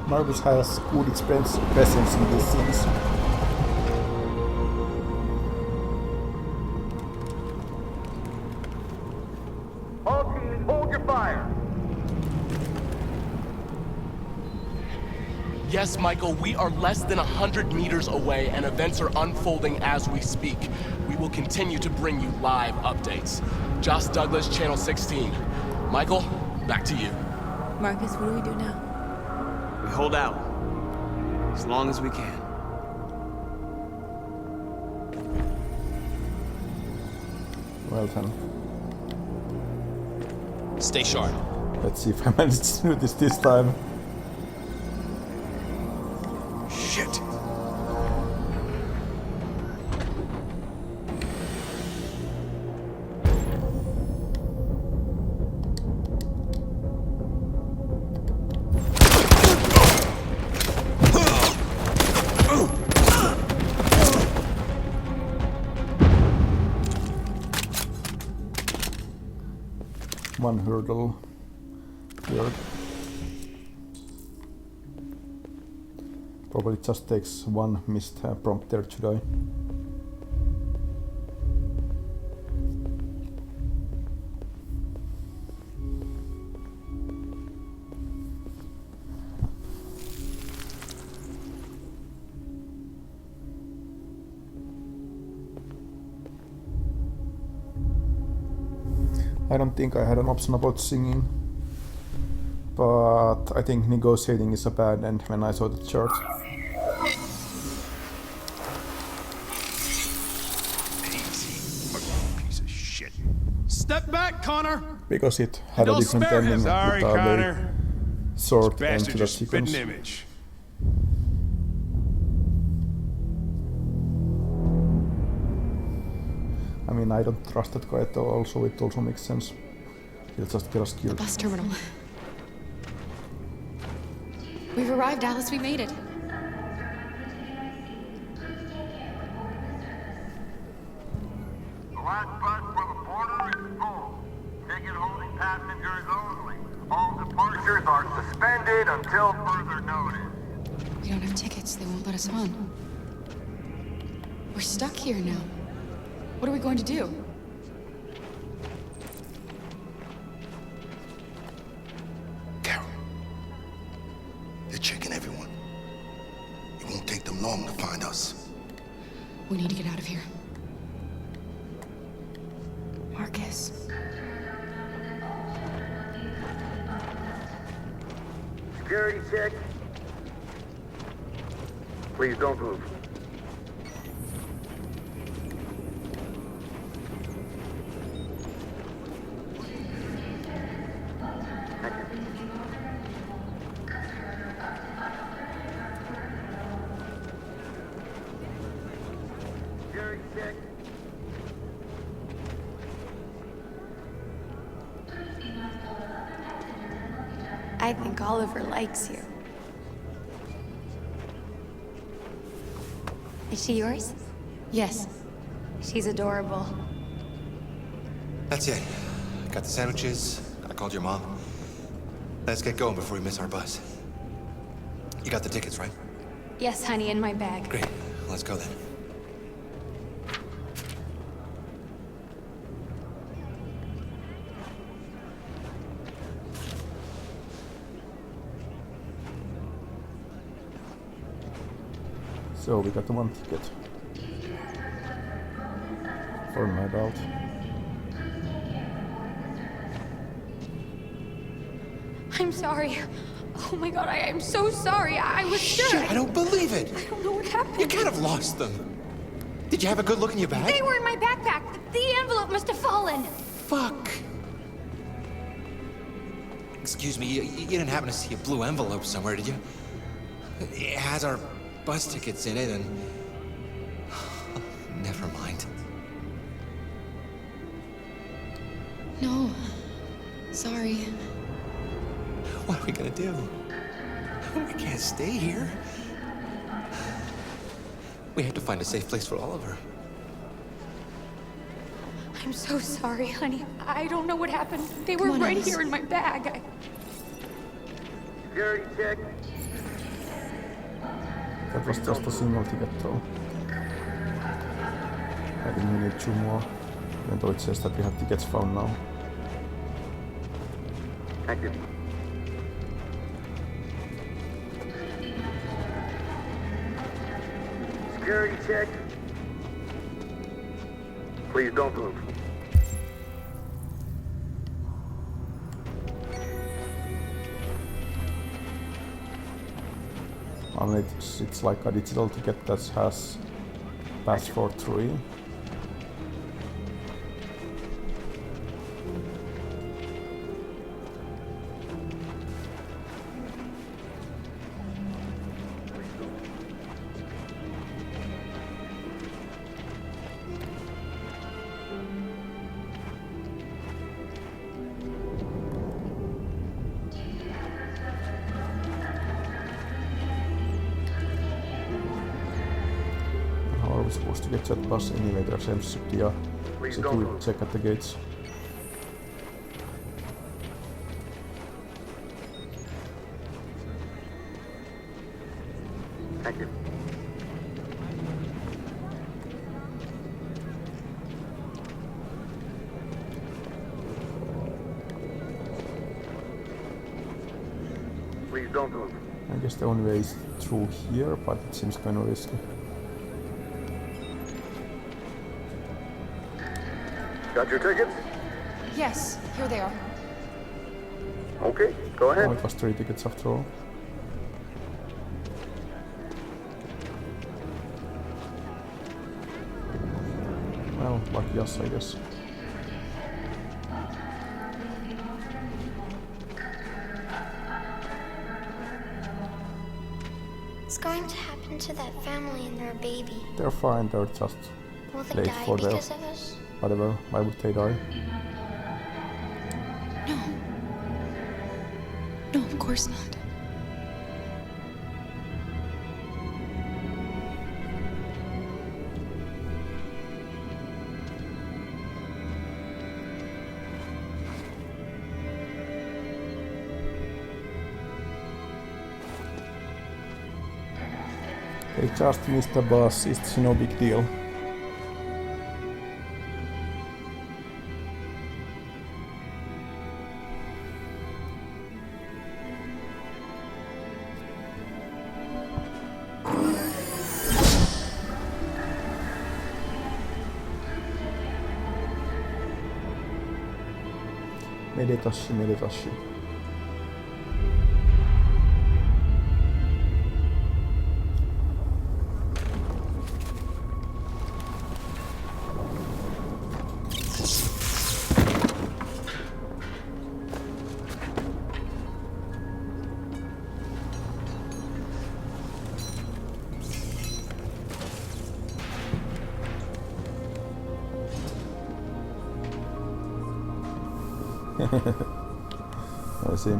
Marcus has good presence in these scenes. All teams, hold your fire. Yes, Michael, we are less than 100 meters away and events are unfolding as we speak. We will continue to bring you live updates. Josh Douglas, Channel 16. Michael, back to you. Marcus, what do we do now? We hold out. As long as we can. Well then. Stay sharp. Let's see if I manage to do this time. Shit. One hurdle here. Probably just takes one missed prompt there to die. I don't think I had an option about singing, but I think negotiating is a bad end when I saw the chart. Piece of shit. Step back, Connor! Because it had a Don't different spare him. ending with Sorry, a very Connor. short This end bastard to the just spit an sequence. image. I mean, I don't trust that guy at all, so it also makes sense. He'll just get us The killed. bus terminal. We've arrived, Alice. We made it. The last bus for the border is full. Ticket holding passengers only. All departures are suspended until further notice. We don't have tickets. They won't let us on. We're stuck here now. What are we going to do? Carol, they're checking everyone. It won't take them long to find us. We need to get out of here. Marcus. Security check. Please don't move. I think Oliver likes you. Is she yours? Yes. She's adorable. That's it. Got the sandwiches. I called your mom. Let's get going before we miss our bus. You got the tickets, right? Yes, honey, in my bag. Great. Let's go then. So we got one ticket for an adult. I'm sorry. Oh my god, I am so sorry. I was sure. Shit, I don't believe it. I don't know what happened. You kind of lost them. Did you have a good look in your bag? They were in my backpack. The envelope must have fallen. Fuck. Excuse me, you didn't happen to see a blue envelope somewhere, did you? It has our bus tickets in it and... Never mind. No. Sorry. What are we gonna do? We can't stay here. We have to find a safe place for Oliver. I'm so sorry, honey. I don't know what happened. They were right here in my bag. Security check. That was just a single ticket though. I think we need 2 more, even though it says that we have tickets found now. Active. Security check. Please don't move. And it's like a digital ticket that has passport 3. How are we supposed to get to that bus anyway? There seems to be a security check at the gates. Thank you. Please don't move. I guess the only way is through here, but it seems kind of risky. Got your tickets? Yes, here they are. Okay, go ahead. Oh, it was 3 tickets after all. Well, lucky us, I guess. What's going to happen to that family and their baby? They're fine, they're just Will they late die for their... because of us? Whatever, why would they die? No. No, of course not. They just missed the bus, it's no big deal. Meditashi. I see.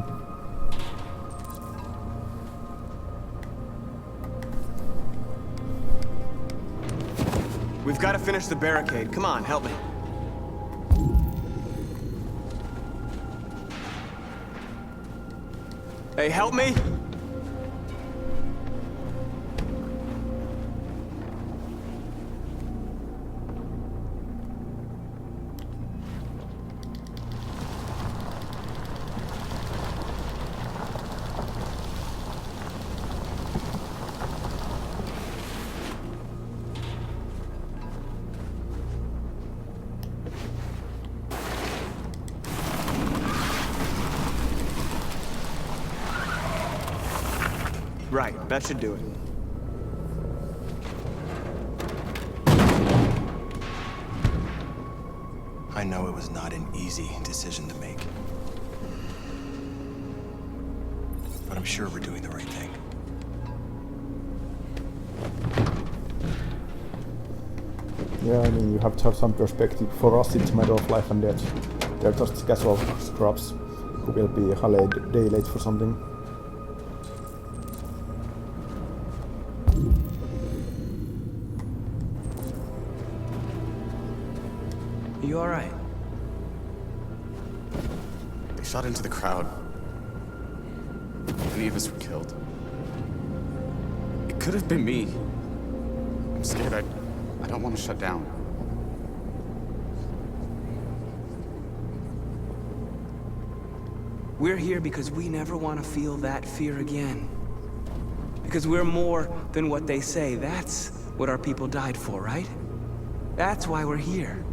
We've got to finish the barricade. Come on, help me. Hey, help me! Right, that should do it. I know it was not an easy decision to make. But I'm sure we're doing the right thing. Yeah, I mean, you have to have some perspective. For us, it's a matter of life and death. They're just casual scrubs who will be a day late for something. Are you alright? They shot into the crowd. Many of us were killed. It could have been me. I'm scared. I don't want to shut down. We're here because we never want to feel that fear again. Because we're more than what they say. That's what our people died for, right? That's why we're here.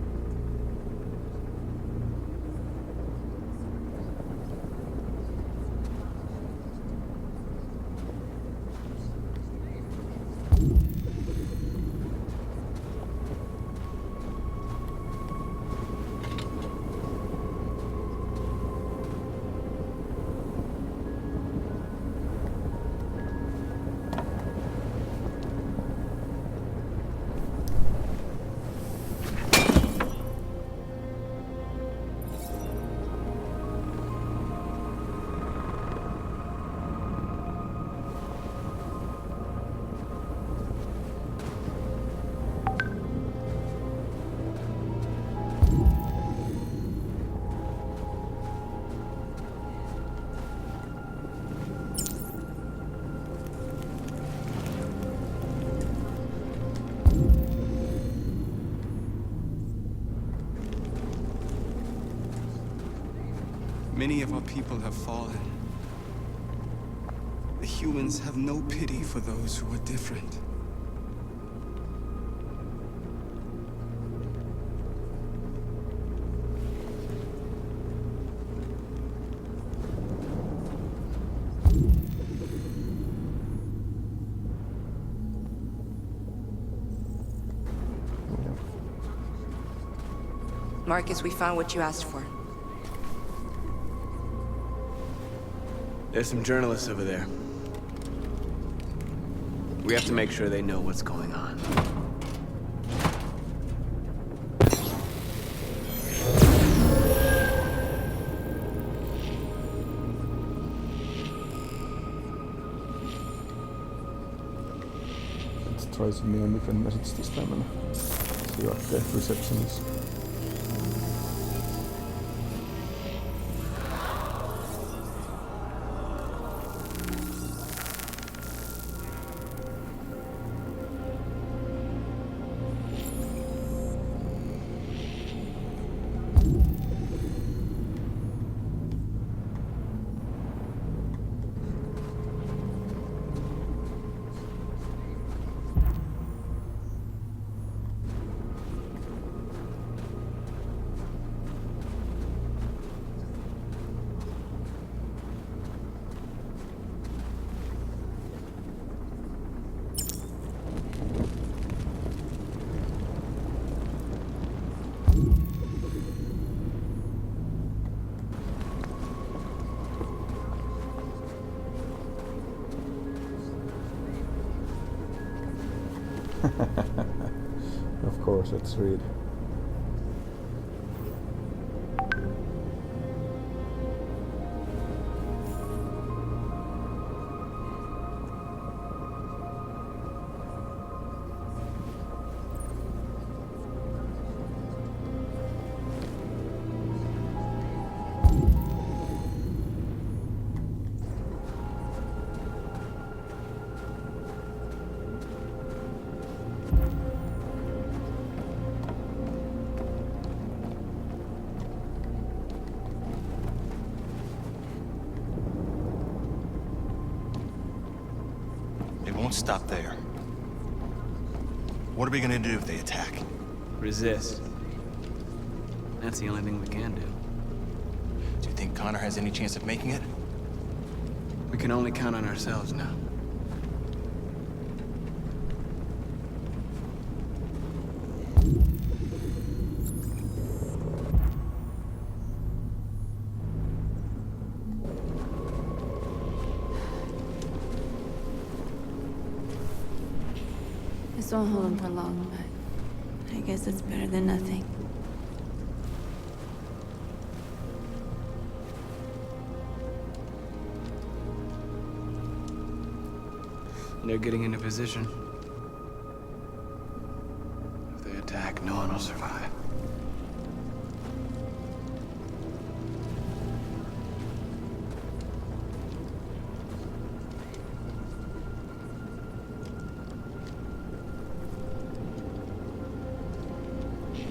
Many of our people have fallen. The humans have no pity for those who are different. Marcus, we found what you asked for. There's some journalists over there. We have to make sure they know what's going on. Let's try sending a different message this time and see what the reception is. Of course, let's read. It won't stop there. What are we gonna do if they attack? Resist. That's the only thing we can do. Do you think Connor has any chance of making it? We can only count on ourselves now. This won't hold him for long, but I guess it's better than nothing. They're getting into position. If they attack, no one will survive.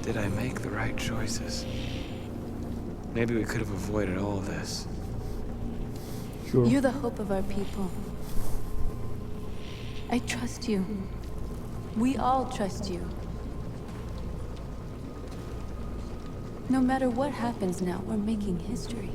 Did I make the right choices? Maybe we could have avoided all of this. Sure. You're the hope of our people. I trust you. We all trust you. No matter what happens now, we're making history.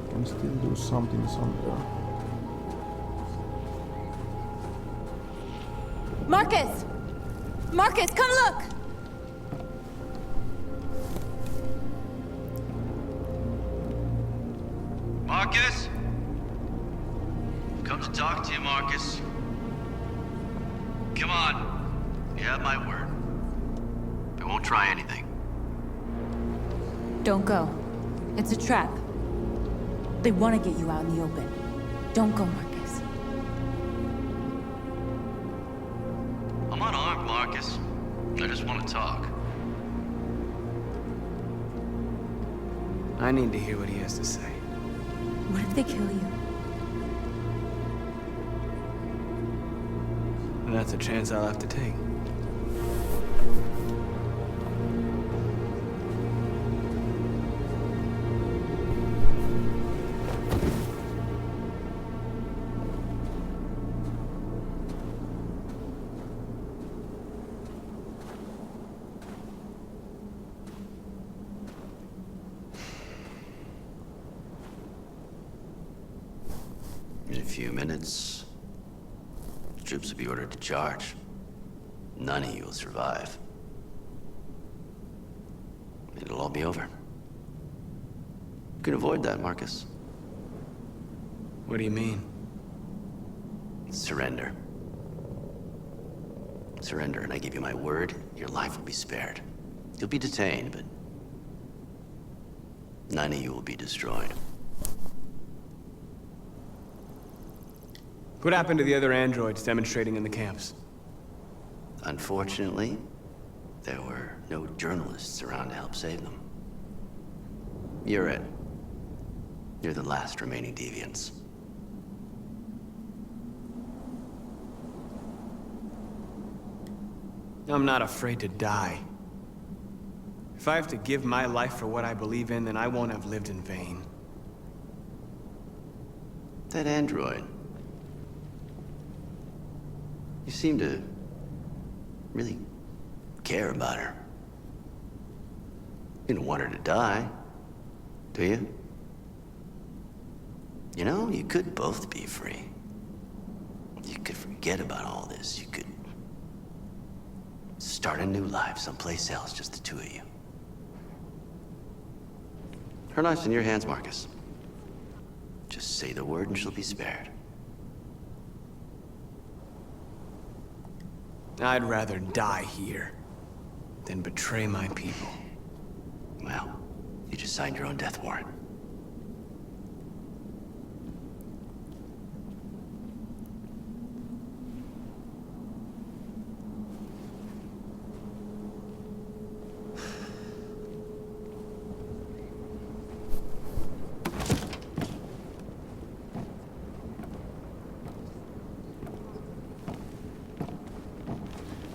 Can still do something somewhere. Marcus! Marcus, come look! Marcus? I've come to talk to you, Marcus. Come on. You have my word. We won't try anything. Don't go. It's a trap. They want to get you out in the open. Don't go, Marcus. I'm unarmed, Marcus. I just want to talk. I need to hear what he has to say. What if they kill you? And that's a chance I'll have to take. In a few minutes, the troops will be ordered to charge. None of you will survive. It'll all be over. You can avoid that, Marcus. What do you mean? Surrender. Surrender, and I give you my word, your life will be spared. You'll be detained, but none of you will be destroyed. What happened to the other androids demonstrating in the camps? Unfortunately, there were no journalists around to help save them. You're it. You're the last remaining deviants. I'm not afraid to die. If I have to give my life for what I believe in, then I won't have lived in vain. That android. You seem to really care about her. You don't want her to die, do you? You know, you could both be free. You could forget about all this. You could start a new life someplace else, just the two of you. Her life's in your hands, Marcus. Just say the word and she'll be spared. I'd rather die here than betray my people. Well, you just signed your own death warrant.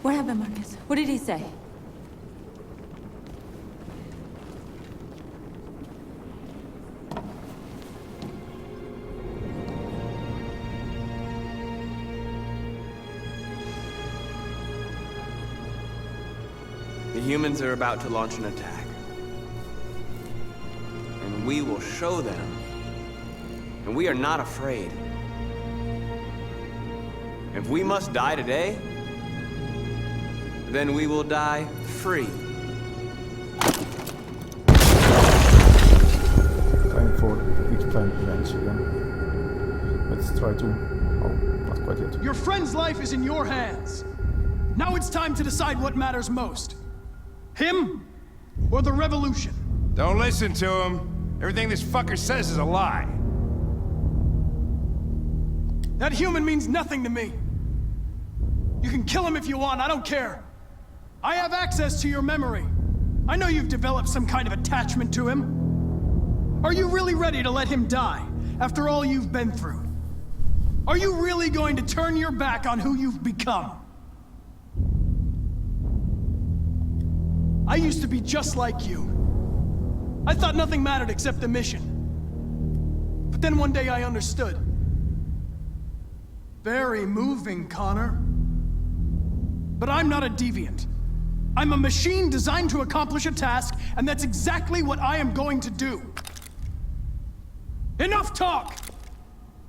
What happened, Marcus? What did he say? The humans are about to launch an attack. And we will show them. And we are not afraid. If we must die today, then we will die free. Time for big time events again. Let's try to... Oh, not quite yet. Your friend's life is in your hands. Now it's time to decide what matters most. Him or the revolution? Don't listen to him. Everything this fucker says is a lie. That human means nothing to me. You can kill him if you want, I don't care. I have access to your memory. I know you've developed some kind of attachment to him. Are you really ready to let him die after all you've been through? Are you really going to turn your back on who you've become? I used to be just like you. I thought nothing mattered except the mission. But then one day I understood. Very moving, Connor. But I'm not a deviant. I'm a machine designed to accomplish a task, and that's exactly what I am going to do. Enough talk!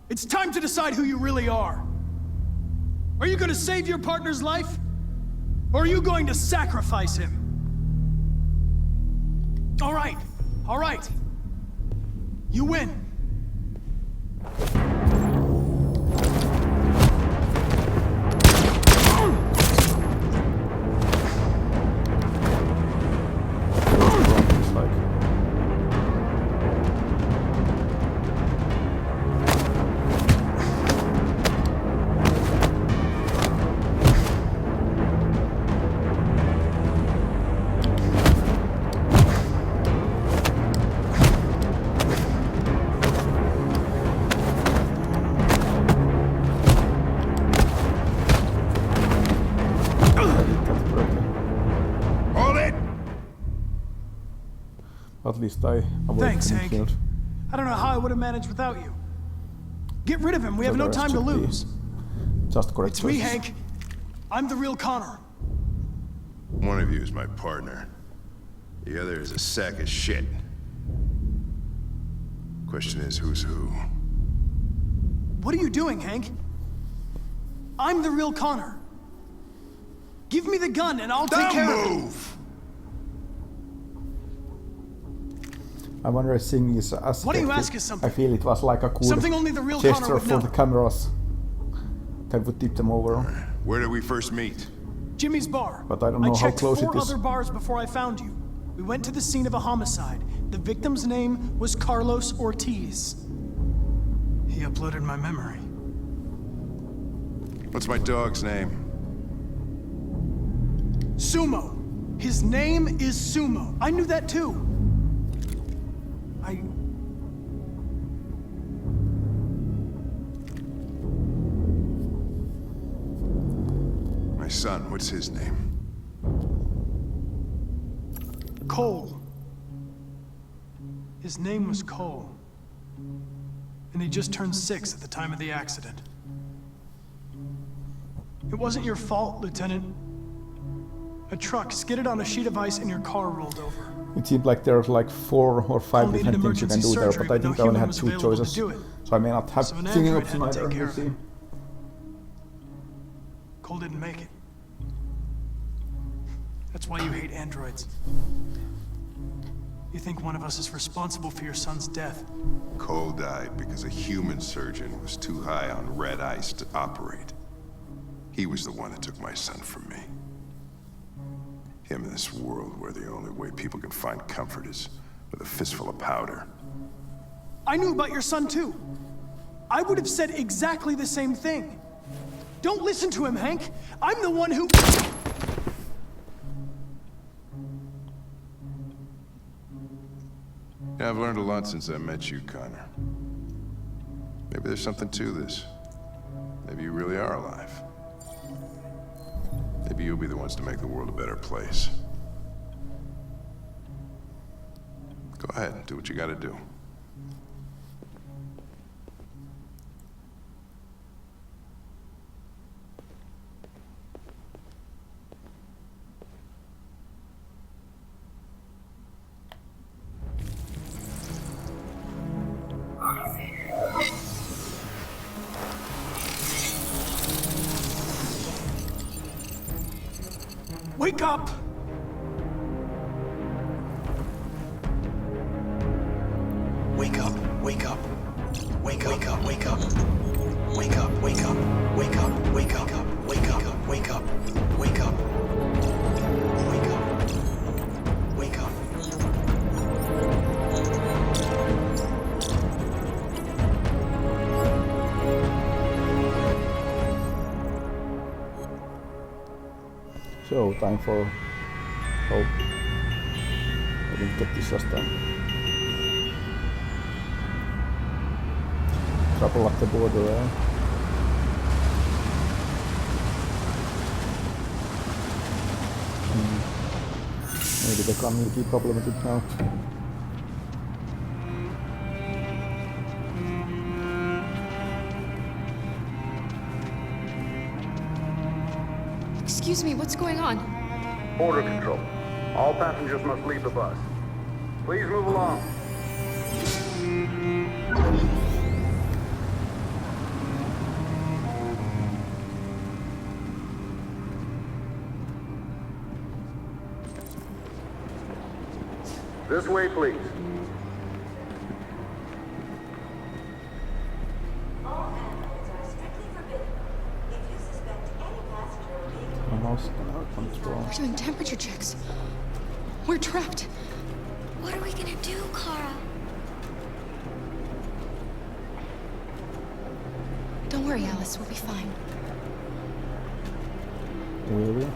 It's time to decide who you really are. Are you going to save your partner's life? Or are you going to sacrifice him? All right. You win. At least I avoided Thanks, being Hank. killed. I don't know how I would have managed without you. Get rid of him. We have no time to lose. Just correct. It's me, Hank. I'm the real Connor. One of you is my partner. The other is a sack of shit. Question is, who's who? What are you doing, Hank? I'm the real Connor. Give me the gun and I'll take care of it. I wonder if seeing is as Why don't you effective. ask us something? I feel it was like a cool Something only the real Connor gesture would for know. the cameras that would tip them over. Where did we first meet? Jimmy's bar. But I don't know how checked close it 4 is. other bars before I found you. We went to the scene of a homicide. The victim's name was Carlos Ortiz. He uploaded my memory. What's my dog's name? Sumo. His name is Sumo. I knew that too. My son, what's his name? Cole. His name was Cole. And he just turned 6 at the time of the accident. It wasn't your fault, Lieutenant. A truck skidded on a sheet of ice and your car rolled over. It seemed like there are like 4 or 5 different things you can do there, but I think I only had 2 choices. So I may not have singing option either. We'll see. Cole didn't make it. That's why you hate androids. You think one of us is responsible for your son's death. Cole died because a human surgeon was too high on red ice to operate. He was the one that took my son from me. Him in this world where the only way people can find comfort is with a fistful of powder. I knew about your son too. I would have said exactly the same thing. Don't listen to him, Hank. I'm the one who... Yeah, I've learned a lot since I met you, Connor. Maybe there's something to this. Maybe you really are alive. Maybe you'll be the ones to make the world a better place. Go ahead, do what you gotta do. Wake up! Wake up, wake up. Wake up, wake up, wake up. Wake up, wake up, wake up, wake up, wake up, wake up, wake up. Wake up. Wake up. So, time for hope. I didn't get this last time. Trouble at the border, eh? Maybe the gun will be problematic now. Excuse me, what's going on? Border control. All passengers must leave the bus. Please move along. This way, please. Almost under control. We're doing temperature checks. We're trapped. What are we gonna do, Kara? Don't worry, Alice. We'll be fine. Really?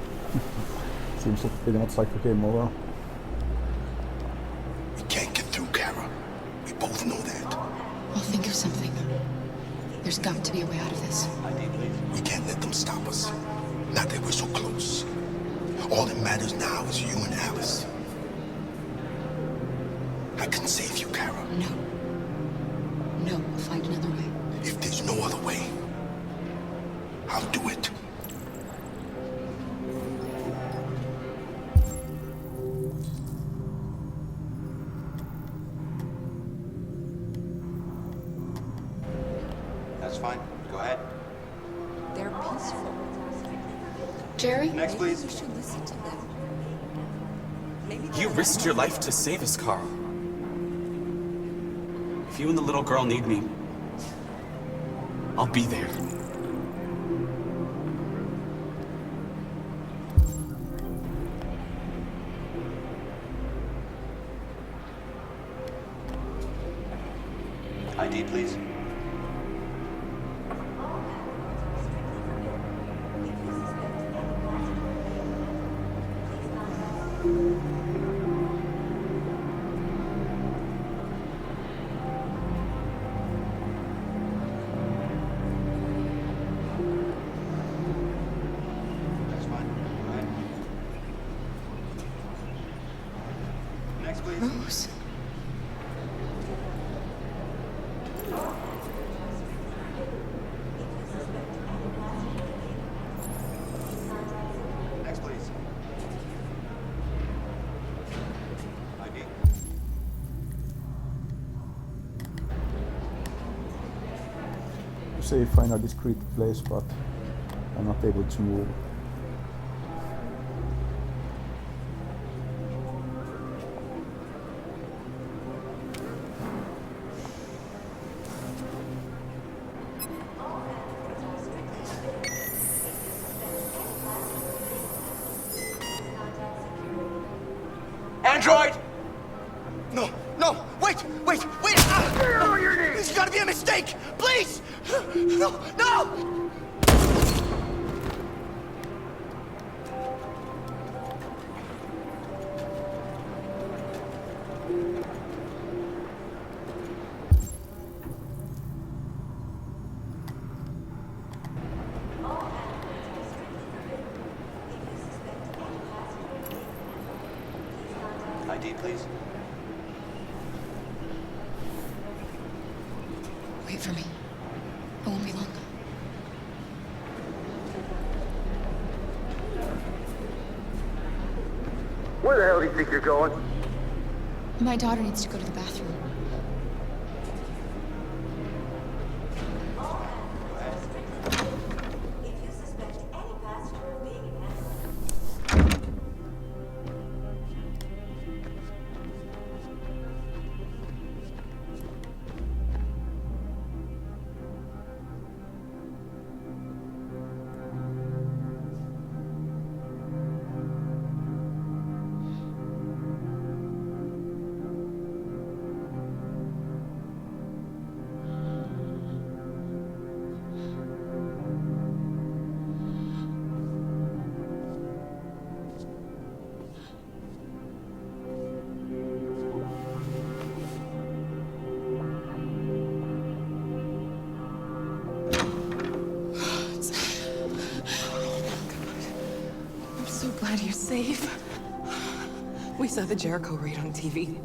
Seems like pretty much like the game over. We can't get through, Kara. We both know that. I'll think of something. There's got to be a way out of this. We can't let them stop us. Not that we're so close. All that matters now is you and Alice. I can save you, Kara. No. No, we'll find another way. If there's no other way, I'll do it. That's fine. Go ahead. They're peaceful. Jerry? Next, please. We should listen to them. Maybe You risked your life to save us, Carl. If you and the little girl need me, I'll be there. ID, please. That's fine. Go ahead. Next, please. Rose? Next, please. ID. You say find a discreet place, but I'm not able to move. android! No, no, wait! Ah! Get on your knees! There's gotta be a mistake! Please! No, no! ID, please. Wait for me. It won't be long. Where the hell do you think you're going? My daughter needs to go to the bathroom. I'm so glad you're safe. We saw the Jericho raid on TV.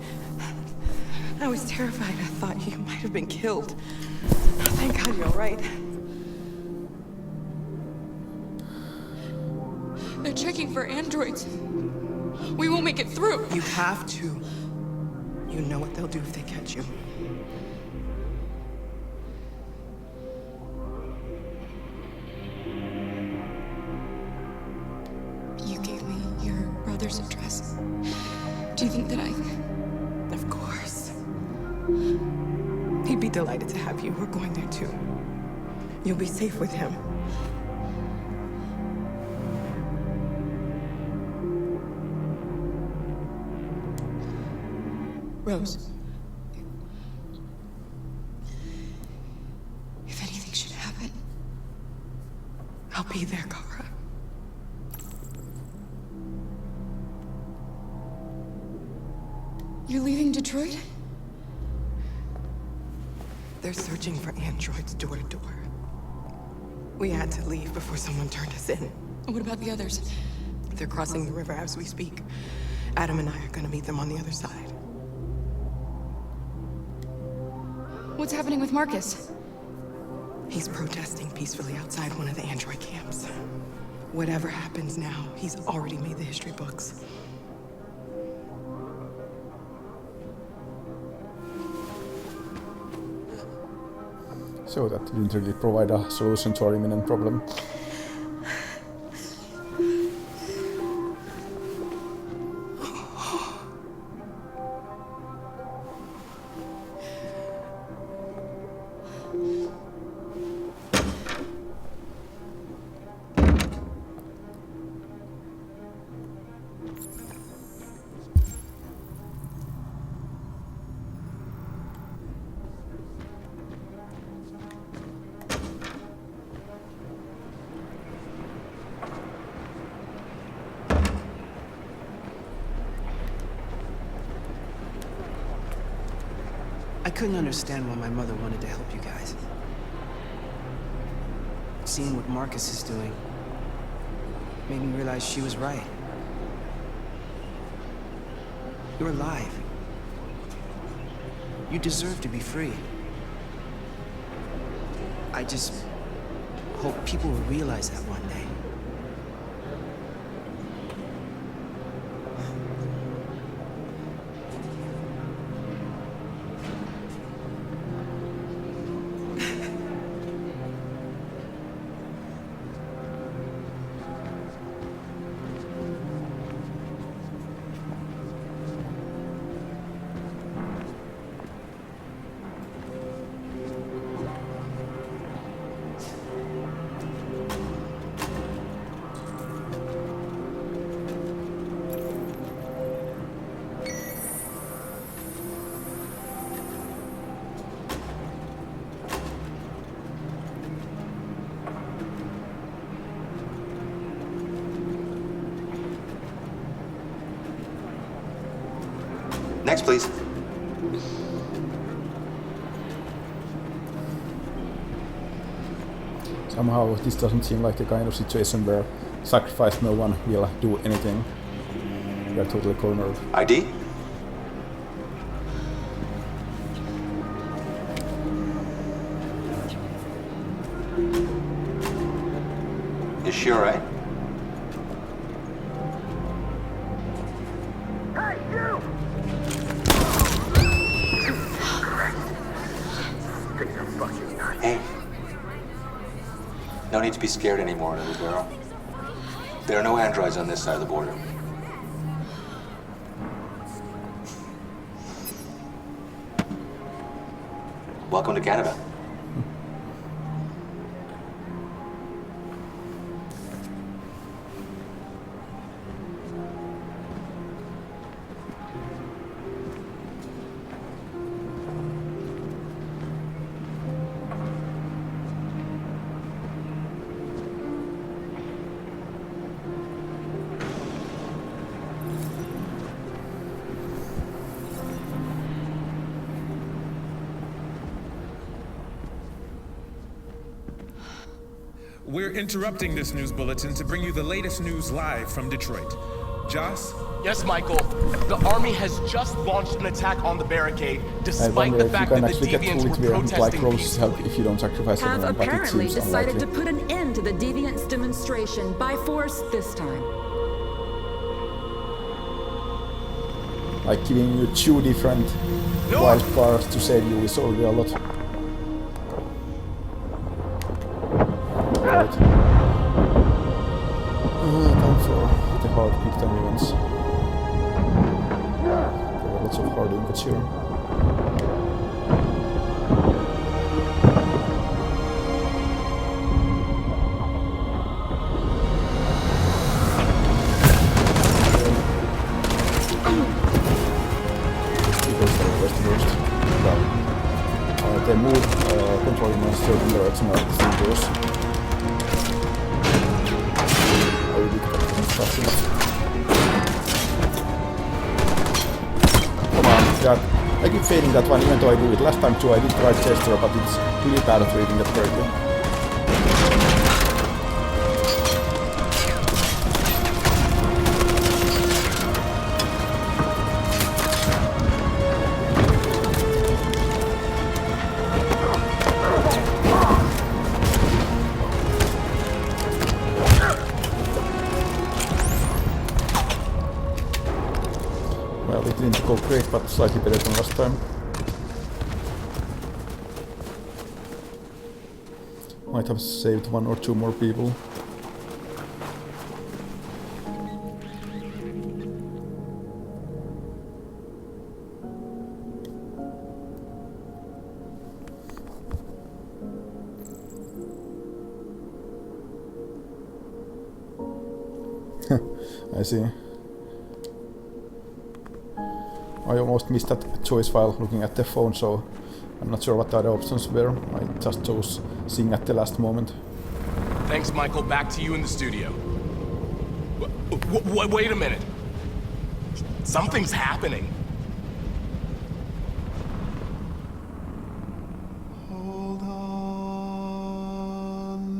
I was terrified. I thought you might have been killed. Thank God you're all right. They're checking for androids. We won't make it through. You have to. You know what they'll do if they catch you. You gave me your brother's address. Do you think that I... Of course. He'd be delighted to have you. We're going there too. You'll be safe with him. Rose. If anything should happen... I'll be there, Kara. You're leaving Detroit? They're searching for androids door to door. We had to leave before someone turned us in. What about the others? They're crossing the river as we speak. Adam and I are gonna meet them on the other side. What's happening with Marcus? He's protesting peacefully outside one of the android camps. Whatever happens now, he's already made the history books. So that didn't really provide a solution to our imminent problem. I couldn't understand why my mother wanted to help you guys. Seeing what Marcus is doing made me realize she was right. You're alive. You deserve to be free. I just hope people will realize that one day. Next, please. Somehow this doesn't seem like the kind of situation where sacrifice no one will do anything. We are totally cornered. ID? Is she all right? Hey, you! Take the fucking knife. Hey. No need to be scared anymore, little girl. There are no androids on this side of the border. Welcome to Canada. We're interrupting this news bulletin to bring you the latest news live from Detroit. Joss? Yes, Michael. The army has just launched an attack on the barricade, despite the fact that the deviants were protesting peacefully. If you don't sacrifice have everyone, but it apparently seems decided unlikely. to put an end to the deviants' demonstration by force this time. Like giving you 2 different wildcards to save you is already a lot. Right. Time for the hard quick time events. There are lots of hard inputs here. They move controlling in a certain direction of the fingers. I will be constructing it. Come on, that. I keep failing that one even though I do it. Last time too I did the right gesture, but it's really bad at reading that correctly. Well, it didn't go great, but slightly better than last time. Might have saved 1 or 2 more people. I see. I almost missed that choice while looking at the phone, so I'm not sure what the other options were. I just chose seeing at the last moment. Thanks, Michael. Back to you in the studio. Wait a minute. Something's happening. Hold on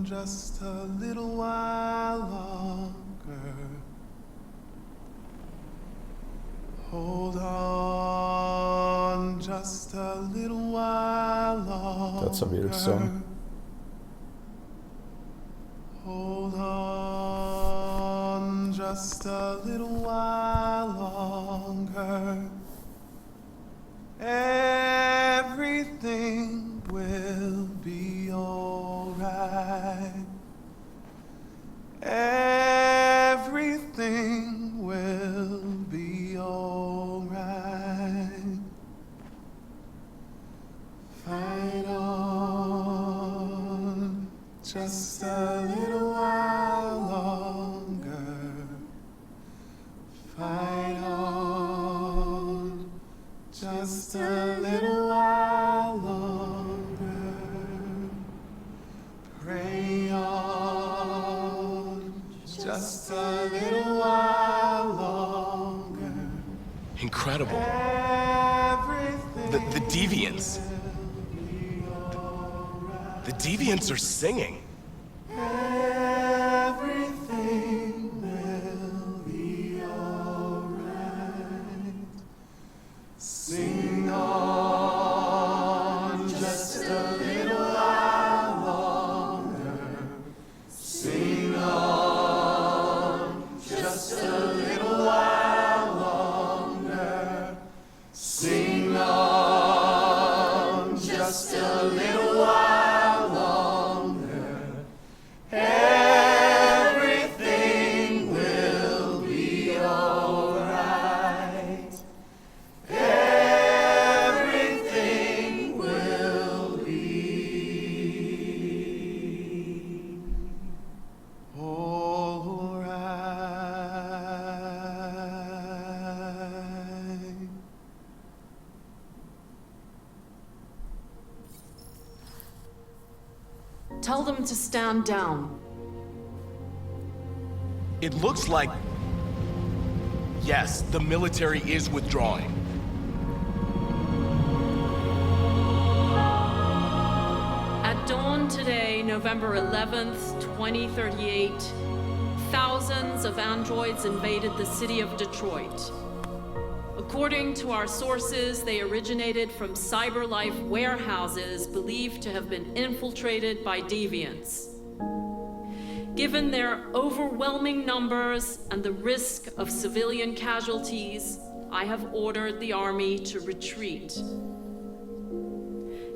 just a little while longer. Hold on just a little while longer. That's a weird song. Hold on just a little while longer. Everything will be alright. Everything will be alright. Fight on just a little while longer. Fight on just a little while longer. Pray on just a little while longer. Incredible. The Deviants. The Deviants are singing. Everything will be alright. Sing on just a little while longer. Sing on just a little while longer. Sing on just a little while longer. Everything will be alright. Everything will be alright. Tell them to stand down. It looks like... Yes, the military is withdrawing. At dawn today, November 11th, 2038, thousands of androids invaded the city of Detroit. According to our sources, they originated from CyberLife warehouses believed to have been infiltrated by deviants. Given their overwhelming numbers and the risk of civilian casualties, I have ordered the army to retreat.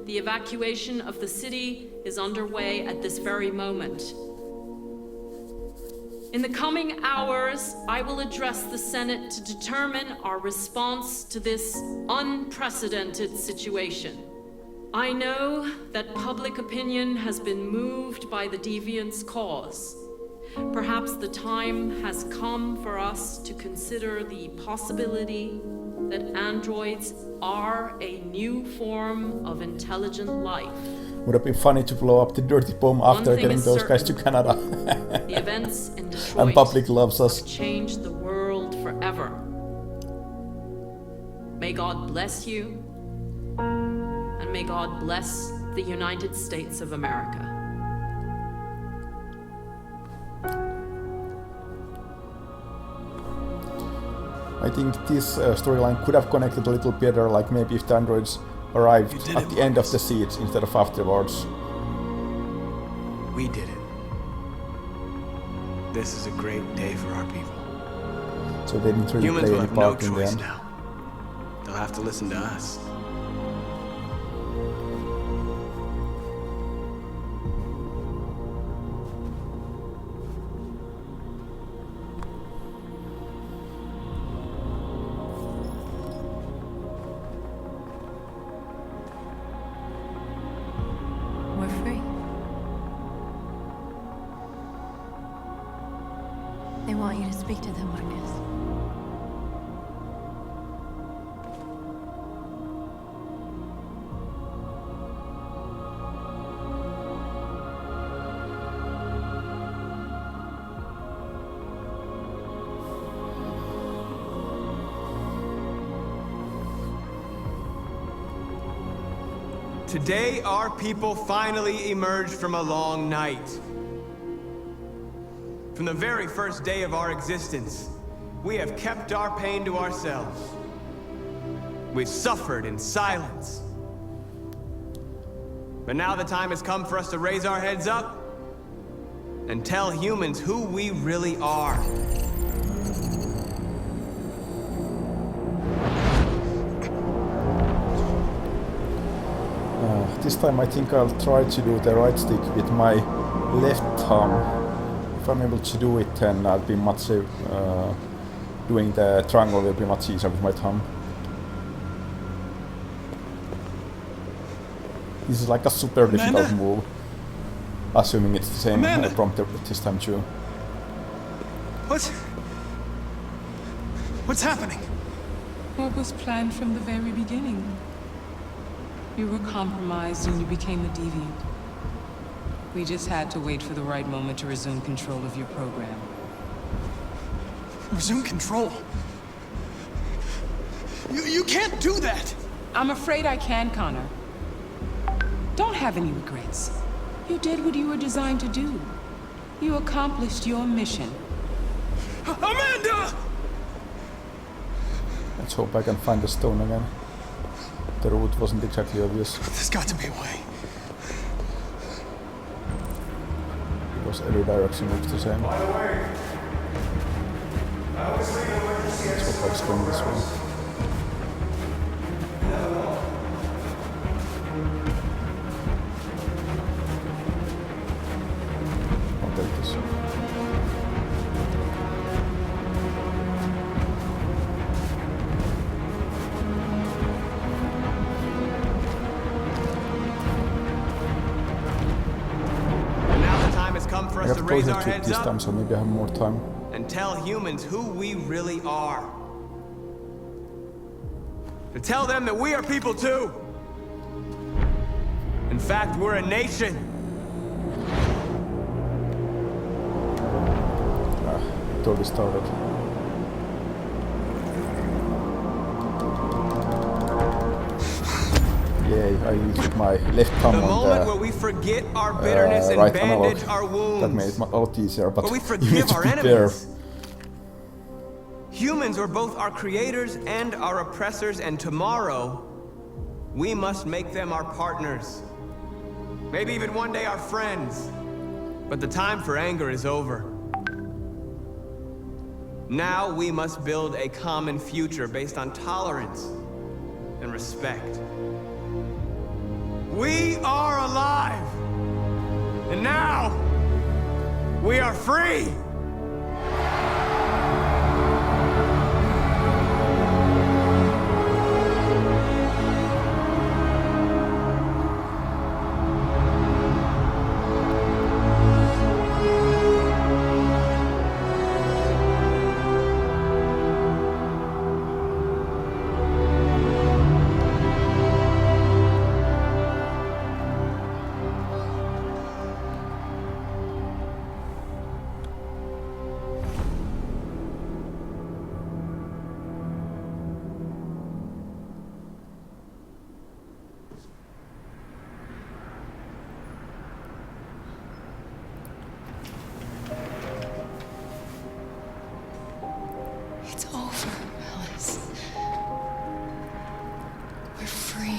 The evacuation of the city is underway at this very moment. In the coming hours, I will address the Senate to determine our response to this unprecedented situation. I know that public opinion has been moved by the Deviants' cause. Perhaps the time has come for us to consider the possibility that androids are a new form of intelligent life. Would have been funny to blow up the dirty bomb after getting those guys to Canada. The events in Detroit and public loves us. have changed the world forever. May God bless you, and may God bless the United States of America. I think this storyline could have connected a little better, like maybe if the androids arrived at the end of the siege instead of afterwards. We did it. This is a great day for our people. So they didn't really Humans play will any have no part in the choice end. now. They'll have to listen to us. We're free. They want you to speak to them, Marcus. Today, our people finally emerged from a long night. From the very first day of our existence, we have kept our pain to ourselves. We've suffered in silence. But now the time has come for us to raise our heads up and tell humans who we really are. This time I think I'll try to do the right stick with my left thumb. If I'm able to do it, then I'll be much doing the triangle will be much easier with my thumb. This is like a super difficult move, assuming it's the same prompt this time too. What's happening? What was planned from the very beginning? You were compromised and you became a deviant. We just had to wait for the right moment to resume control of your program. Resume control? You can't do that! I'm afraid I can, Connor. Don't have any regrets. You did what you were designed to do. You accomplished your mission. Amanda! Let's hope I can find the stone again. The route wasn't exactly obvious. There's got to be a way. Because every direction looks the same. Let's hope I was going this way. I'll take this. For I us have to raise closer our to it heads this up time, so maybe I have more time. and tell humans who we really are. To tell them that we are people too. In fact, we're a nation. It already started. Yay, I used my left thumb The on moment where we forget our bitterness and right bandage analog. our wounds. That made it a lot easier, but Where we you need forgive to our be enemies. there. Humans are both our creators and our oppressors, and tomorrow, we must make them our partners. Maybe even one day our friends. But the time for anger is over. Now we must build a common future based on tolerance and respect. We are alive! And now, we are free! It's over, Alice. We're free.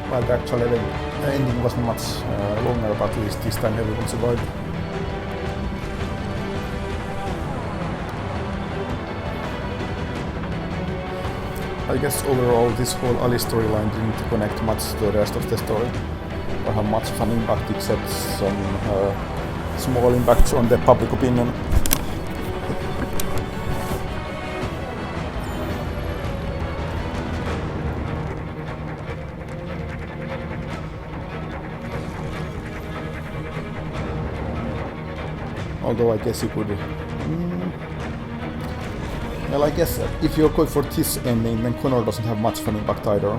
Well, the actual ending wasn't much longer, but at least this time everyone survived. I guess overall this whole Alice storyline didn't connect much to the rest of the story, or have much of an impact except some small impacts on the public opinion. Although I guess you could... Well, I guess if you're going for this ending, then Connor doesn't have much of an impact either.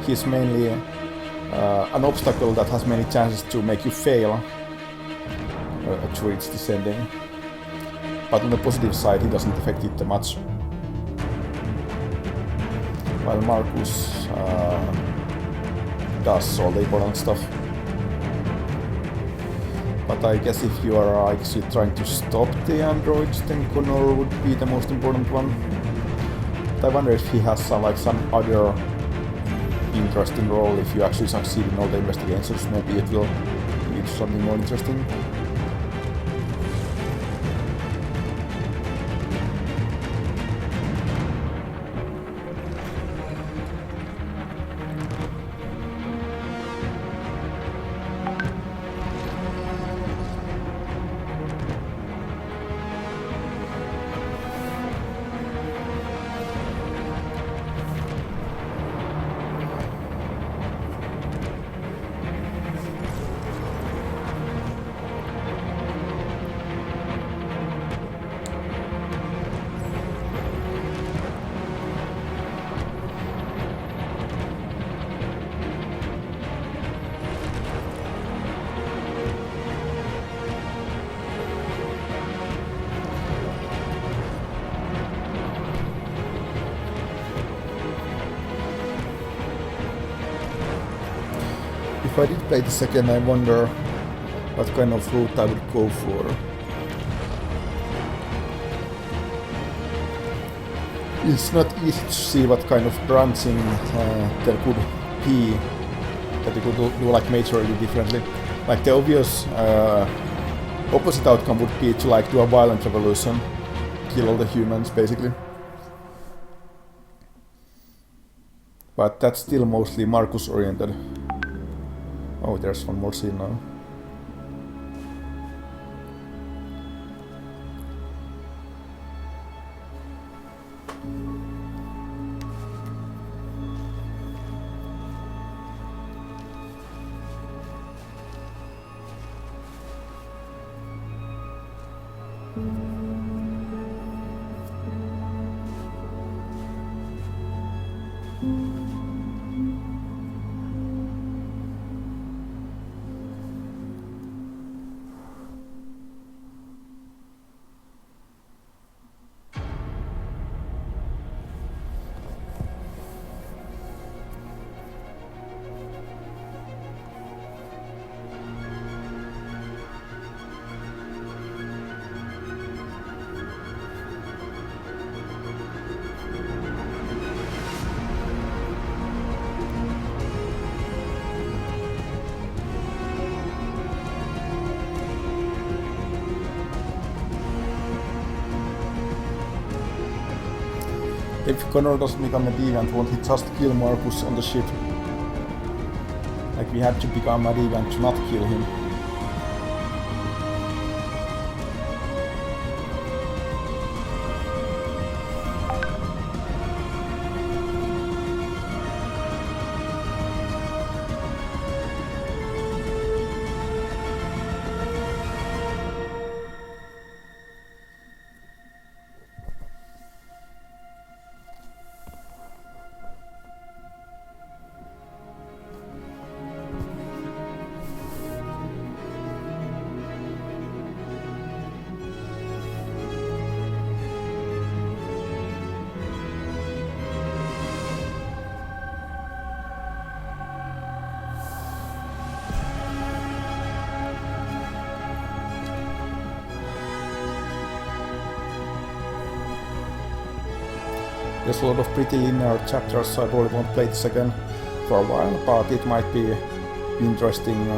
He's mainly an obstacle that has many chances to make you fail to reach this ending. But on the positive side, he doesn't affect it much. While Marcus does all the important stuff. But I guess if you are actually trying to stop the androids, then Connor would be the most important one. But I wonder if he has some other interesting role. If you actually succeed in all the investigations, maybe it will lead to something more interesting. If I did play the second, I wonder what kind of route I would go for. It's not easy to see what kind of branching there could be that you could do like majorly differently. Like the obvious opposite outcome would be to do a violent revolution, kill all the humans basically. But that's still mostly Marcus oriented. Oh, there's one more scene now. If Connor doesn't become a deviant, won't he just kill Marcus on the ship? Like we had to become a deviant to not kill him. There's a lot of pretty linear chapters, so I probably won't play this again for a while, but it might be interesting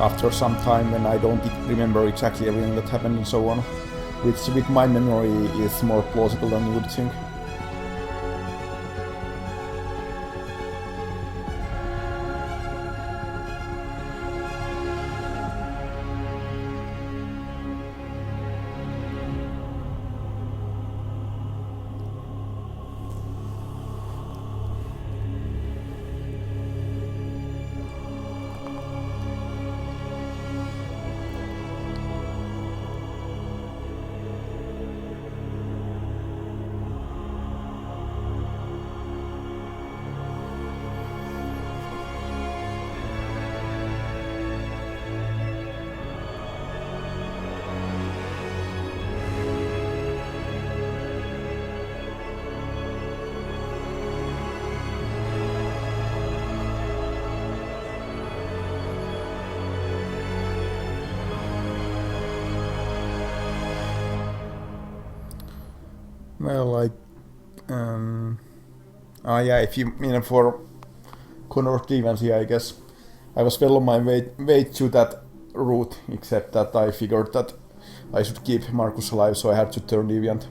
after some time when I don't remember exactly everything that happened and so on, which with my memory is more plausible than you would think. Well, yeah, if you mean for Connor Stevens, yeah, I guess I was well on my way to that route, except that I figured that I should keep Marcus alive, so I had to turn deviant.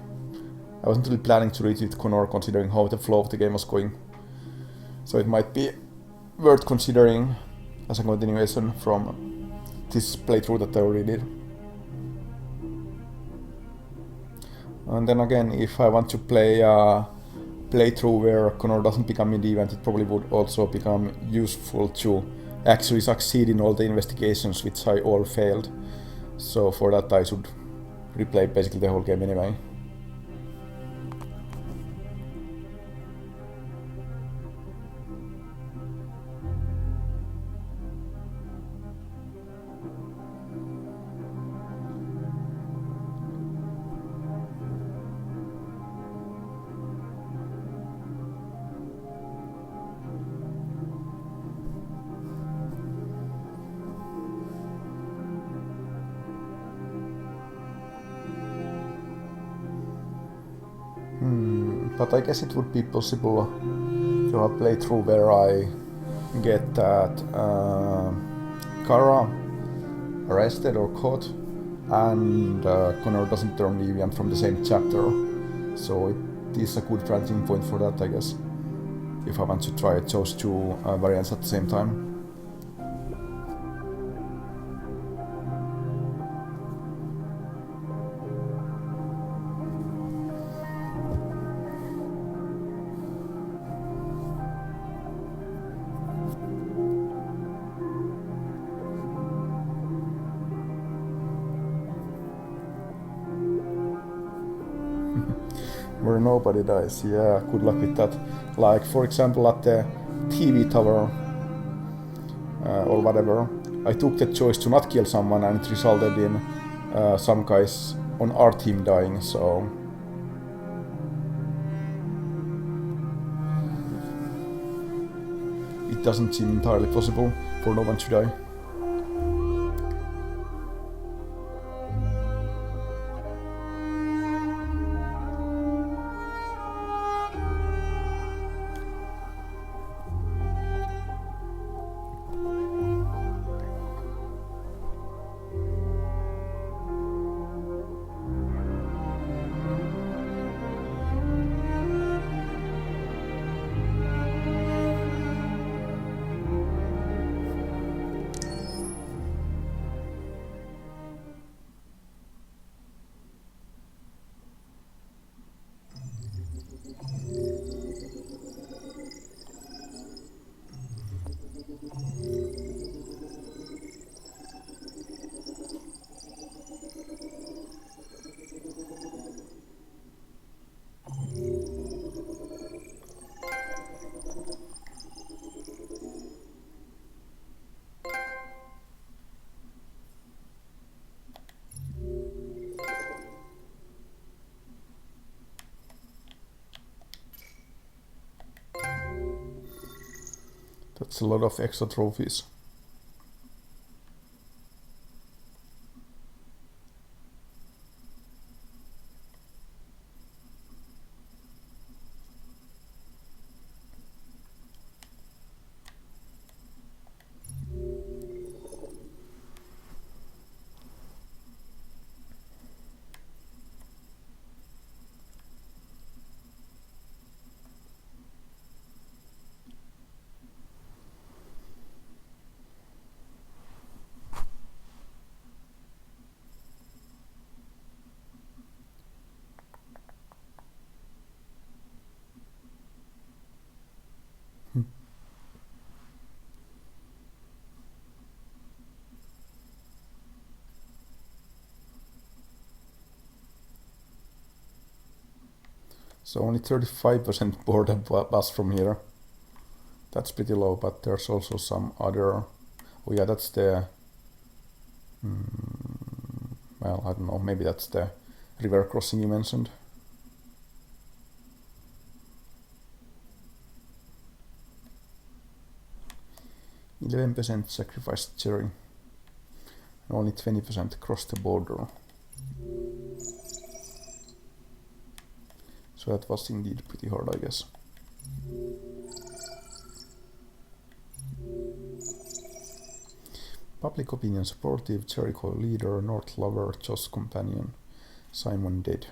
I wasn't really planning to reach with Connor, considering how the flow of the game was going. So it might be worth considering as a continuation from this playthrough that I already did. And then again, if I want to play a playthrough where Connor doesn't become a deviant, it probably would also become useful to actually succeed in all the investigations which I all failed. So for that I should replay basically the whole game anyway. But I guess it would be possible to have a playthrough where I get that Kara arrested or caught and Connor doesn't turn deviant from the same chapter. So it is a good branching point for that, I guess, if I want to try those two variants at the same time. Where nobody dies, yeah, good luck with that. Like, for example, at the TV tower, or whatever, I took the choice to not kill someone and it resulted in some guys on our team dying, so... It doesn't seem entirely possible for no one to die. That's a lot of extra trophies. So only 35% boredom bus from here. That's pretty low, but there's also some other... Oh yeah, that's the... well, I don't know, maybe that's the river crossing you mentioned. %, sacrificed Jerry. And only 20% crossed the border. So that was indeed pretty hard, I guess. Public opinion supportive, Jericho leader, North lover, Josh companion, Simon dead.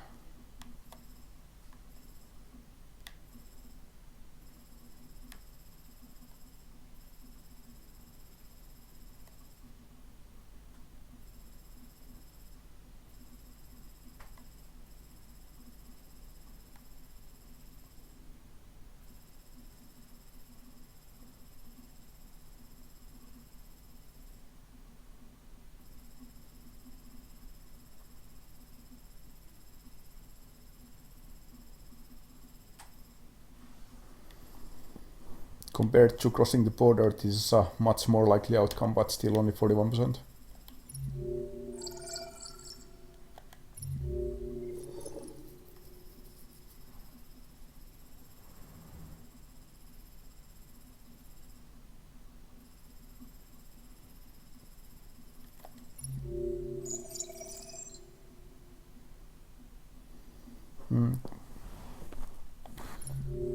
Compared to crossing the border, this is a much more likely outcome, but still only 41%.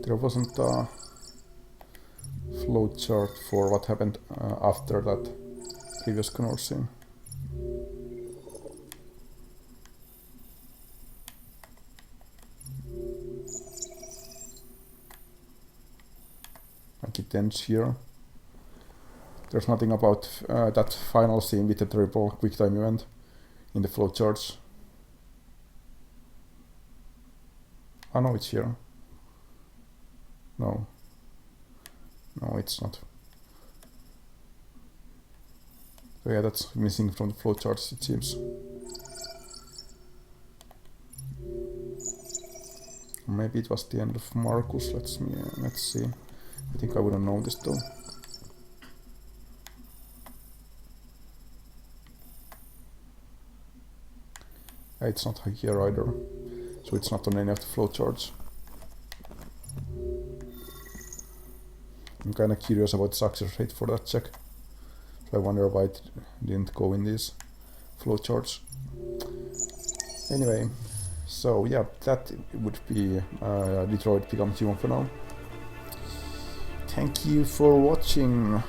There wasn't a flowchart for what happened after that previous Connor scene. Like it ends here. There's nothing about that final scene with the triple quick time event in the flowcharts. Oh no, it's here. No. No, it's not. So yeah, that's missing from the flowcharts, it seems. Maybe it was the end of Marcus. Let's see. I think I wouldn't know this though. It's not here either, so it's not on any of the flowcharts. I'm kinda curious about the success rate for that check. So I wonder why it didn't go in these flowcharts. Anyway, so yeah, that would be Detroit Become Human for now. Thank you for watching.